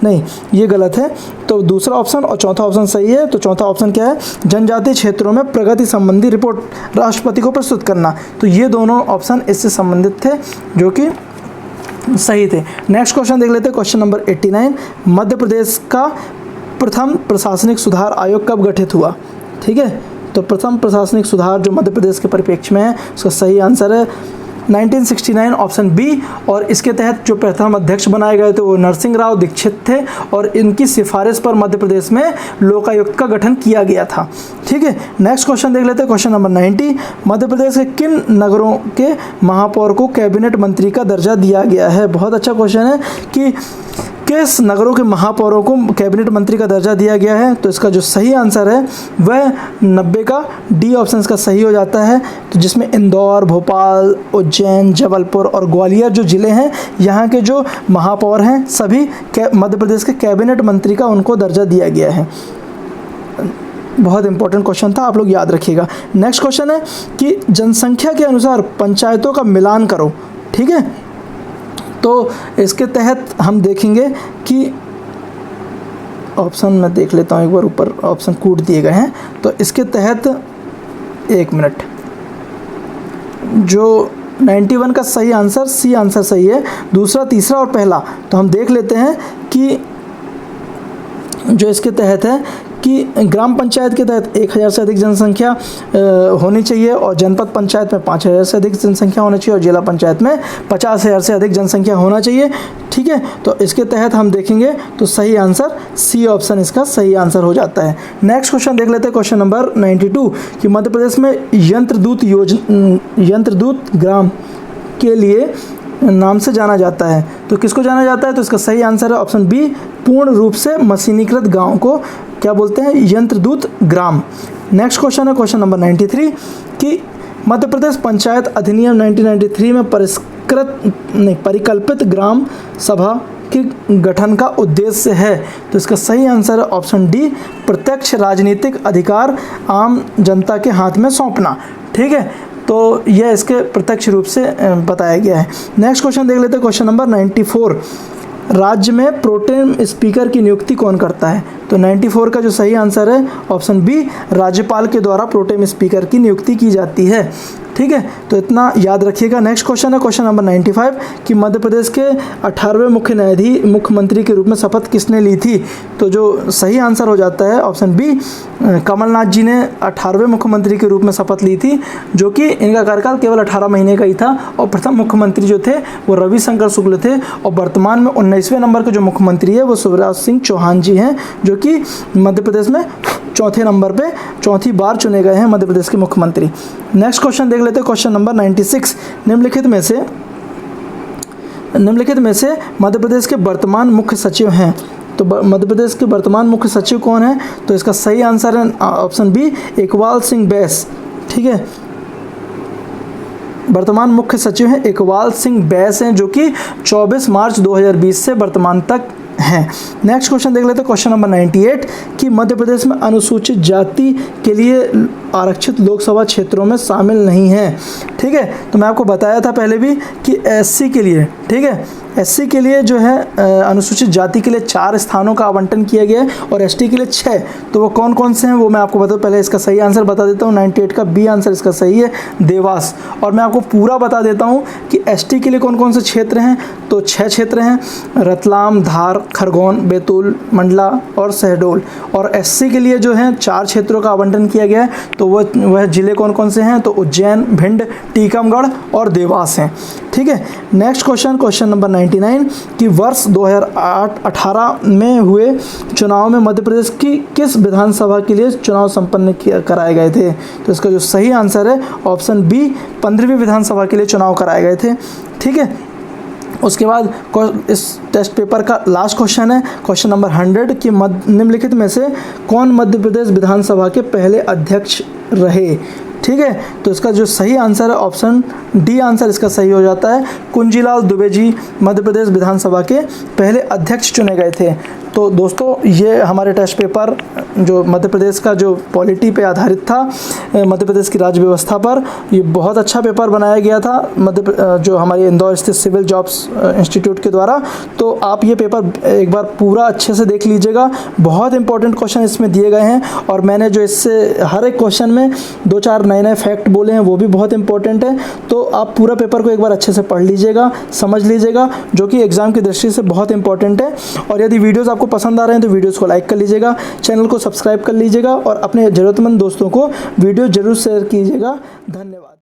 नहीं, ये गलत है। तो दूसरा ऑप्शन और चौथा ऑप्शन सही है। तो चौथा ऑप्शन क्या है? जनजातीय क्षेत्रों में प्रगति संबंधी रिपोर्ट राष्ट्रपति को प्रस्तुत करना। तो ये दोनों ऑप्शन इससे संबंधित थे जो कि सही थे। नेक्स्ट क्वेश्चन देख लेते हैं क्वेश्चन नंबर 89 मध्य प्रदेश का प्रथम प्रशासनिक सुधार आयोग कब गठित हुआ? ठीक है, तो प्रथम प्रशासनिक सुधार जो मध्य प्रदेश के परिप्रेक्ष्य में है उसका सही आंसर है 1969 ऑप्शन बी। और इसके तहत जो प्रथम अध्यक्ष बनाए गए थे वो नरसिंह राव दीक्षित थे और इनकी सिफारिश पर मध्य प्रदेश में लोकायुक्त का गठन किया गया था। ठीक है, नेक्स्ट क्वेश्चन देख लेते हैं, क्वेश्चन नंबर 90। मध्य प्रदेश के किन नगरों के महापौर को कैबिनेट मंत्री का दर्जा दिया गया है? बहुत अच्छा क्वेश्चन है कि किस नगरों के महापौरों को कैबिनेट मंत्री का दर्जा दिया गया है? तो इसका जो सही आंसर है वह 90 का डी ऑप्शन का सही हो जाता है। तो जिसमें इंदौर, भोपाल, उज्जैन, जबलपुर और ग्वालियर जो ज़िले हैं, यहाँ के जो महापौर हैं सभी मध्य प्रदेश के कैबिनेट मंत्री का उनको दर्जा दिया गया है। बहुत इंपॉर्टेंट क्वेश्चन था, आप लोग याद रखिएगा। नेक्स्ट क्वेश्चन है कि जनसंख्या के अनुसार पंचायतों का मिलान करो। ठीक है, तो इसके तहत हम देखेंगे कि ऑप्शन में देख लेता हूँ एक बार, ऊपर ऑप्शन कूट दिए गए हैं। तो इसके तहत एक मिनट, जो 91 का सही आंसर सी आंसर सही है, दूसरा, तीसरा और पहला। तो हम देख लेते हैं कि जो इसके तहत है कि ग्राम पंचायत के तहत 1000 से अधिक जनसंख्या होनी चाहिए और जनपद पंचायत में 5000 से अधिक जनसंख्या होनी चाहिए और जिला पंचायत में 50,000 से अधिक जनसंख्या होना चाहिए। ठीक है, तो इसके तहत हम देखेंगे तो सही आंसर सी ऑप्शन इसका सही आंसर हो जाता है। नेक्स्ट क्वेश्चन देख लेते हैं, क्वेश्चन नंबर 92 कि मध्य प्रदेश में यंत्रदूत ग्राम के लिए नाम से जाना जाता है। तो किसको जाना जाता है? तो इसका सही आंसर है ऑप्शन बी, पूर्ण रूप से मशीनीकृत गांव को क्या बोलते हैं? यंत्रदूत ग्राम। नेक्स्ट क्वेश्चन है क्वेश्चन नंबर 93 कि मध्य प्रदेश पंचायत अधिनियम 1993 में परिकल्पित ग्राम सभा के गठन का उद्देश्य है। तो इसका सही आंसर है ऑप्शन डी, प्रत्यक्ष राजनीतिक अधिकार आम जनता के हाथ में सौंपना। ठीक है, तो यह इसके प्रत्यक्ष रूप से बताया गया है। नेक्स्ट क्वेश्चन देख लेते हैं, क्वेश्चन नंबर 94 राज्य में प्रोटेम स्पीकर की नियुक्ति कौन करता है? तो 94 का जो सही आंसर है ऑप्शन बी, राज्यपाल के द्वारा प्रोटेम स्पीकर की नियुक्ति की जाती है। ठीक है, तो इतना याद रखिएगा। नेक्स्ट क्वेश्चन है क्वेश्चन नंबर 95 कि मध्य प्रदेश के 18वें मुख्यमंत्री के रूप में शपथ किसने ली थी? तो जो सही आंसर हो जाता है ऑप्शन बी, कमलनाथ जी ने 18वें मुख्यमंत्री के रूप में शपथ ली थी, जो कि इनका कार्यकाल केवल 18 महीने का ही था। और प्रथम मुख्यमंत्री जो थे वो रविशंकर शुक्ल थे और वर्तमान में 19वें नंबर के जो मुख्यमंत्री है वो शिवराज सिंह चौहान जी हैं, जो कि मध्य प्रदेश में चौथे नंबर पे चौथी बार चुने गए हैं मध्य प्रदेश के मुख्यमंत्री। नेक्स्ट क्वेश्चन देख लेते हैं, क्वेश्चन नंबर 96 निम्नलिखित में से मध्य प्रदेश के वर्तमान मुख्य सचिव हैं। तो मध्य प्रदेश के वर्तमान मुख्य सचिव कौन है? तो इसका सही आंसर है ऑप्शन बी, इकबाल सिंह बैस। ठीक है, वर्तमान मुख्य सचिव हैं इकबाल सिंह बैस हैं, जो कि 24 मार्च 2020 से वर्तमान तक हैं। नेक्स्ट क्वेश्चन देख लेते हैं, क्वेश्चन नंबर 98 कि मध्य प्रदेश में अनुसूचित जाति के लिए आरक्षित लोकसभा क्षेत्रों में शामिल नहीं है। ठीक है, तो मैं आपको बताया था पहले भी कि एससी के लिए, ठीक है, एससी के लिए जो है अनुसूचित जाति के लिए 4 स्थानों का आवंटन किया गया है और एसटी के लिए 6। तो वो कौन कौन से हैं वो मैं आपको बता, पहले इसका सही आंसर बता देता हूँ। 98 का बी आंसर इसका सही है, देवास। और मैं आपको पूरा बता देता हूँ कि एसटी के लिए कौन कौन से क्षेत्र हैं। तो 6 क्षेत्र हैं, रतलाम, धार, खरगोन, बैतूल, मंडला और शहडोल। और एससी के लिए जो है 4 क्षेत्रों का आवंटन किया गया है। तो वह जिले कौन कौन से हैं? तो उज्जैन, भिंड, टीकमगढ़ और देवास हैं। ठीक है, नेक्स्ट क्वेश्चन नंबर 99 कि वर्ष 2018 में हुए चुनाव में मध्य प्रदेश की किस विधानसभा के लिए चुनाव संपन्न कराए गए थे? तो इसका जो सही आंसर है ऑप्शन बी, 15वीं विधानसभा के लिए चुनाव कराए गए थे। ठीक है, उसके बाद इस टेस्ट पेपर का लास्ट क्वेश्चन है क्वेश्चन नंबर 100 कि निम्नलिखित में से कौन मध्य प्रदेश विधानसभा के पहले अध्यक्ष रहे? ठीक है, तो इसका जो सही आंसर है ऑप्शन डी आंसर इसका सही हो जाता है, कुंजीलाल दुबे जी मध्य प्रदेश विधानसभा के पहले अध्यक्ष चुने गए थे। तो दोस्तों ये हमारे टेस्ट पेपर जो मध्य प्रदेश का जो पॉलिटी पे आधारित था, मध्य प्रदेश की राज्य व्यवस्था पर। ये बहुत अच्छा पेपर बनाया गया था जो हमारी इंदौर स्थित सिविल जॉब्स इंस्टीट्यूट के द्वारा। तो आप ये पेपर एक बार पूरा अच्छे से देख लीजिएगा, बहुत इंपॉर्टेंट क्वेश्चन इसमें दिए गए हैं। और मैंने जो इससे हर एक क्वेश्चन में 2-4 नए फैक्ट बोले हैं, वो भी बहुत इंपॉर्टेंट है। तो आप पूरा पेपर को एक बार अच्छे से पढ़ लीजिएगा, समझ लीजिएगा, जो कि एग्ज़ाम की दृष्टि से बहुत इंपॉर्टेंट है। और यदि वीडियोस आपको पसंद आ रहे हैं तो वीडियोस को लाइक कर लीजिएगा, चैनल को सब्सक्राइब कर लीजिएगा और अपने ज़रूरतमंद दोस्तों को वीडियो ज़रूर शेयर कीजिएगा। धन्यवाद।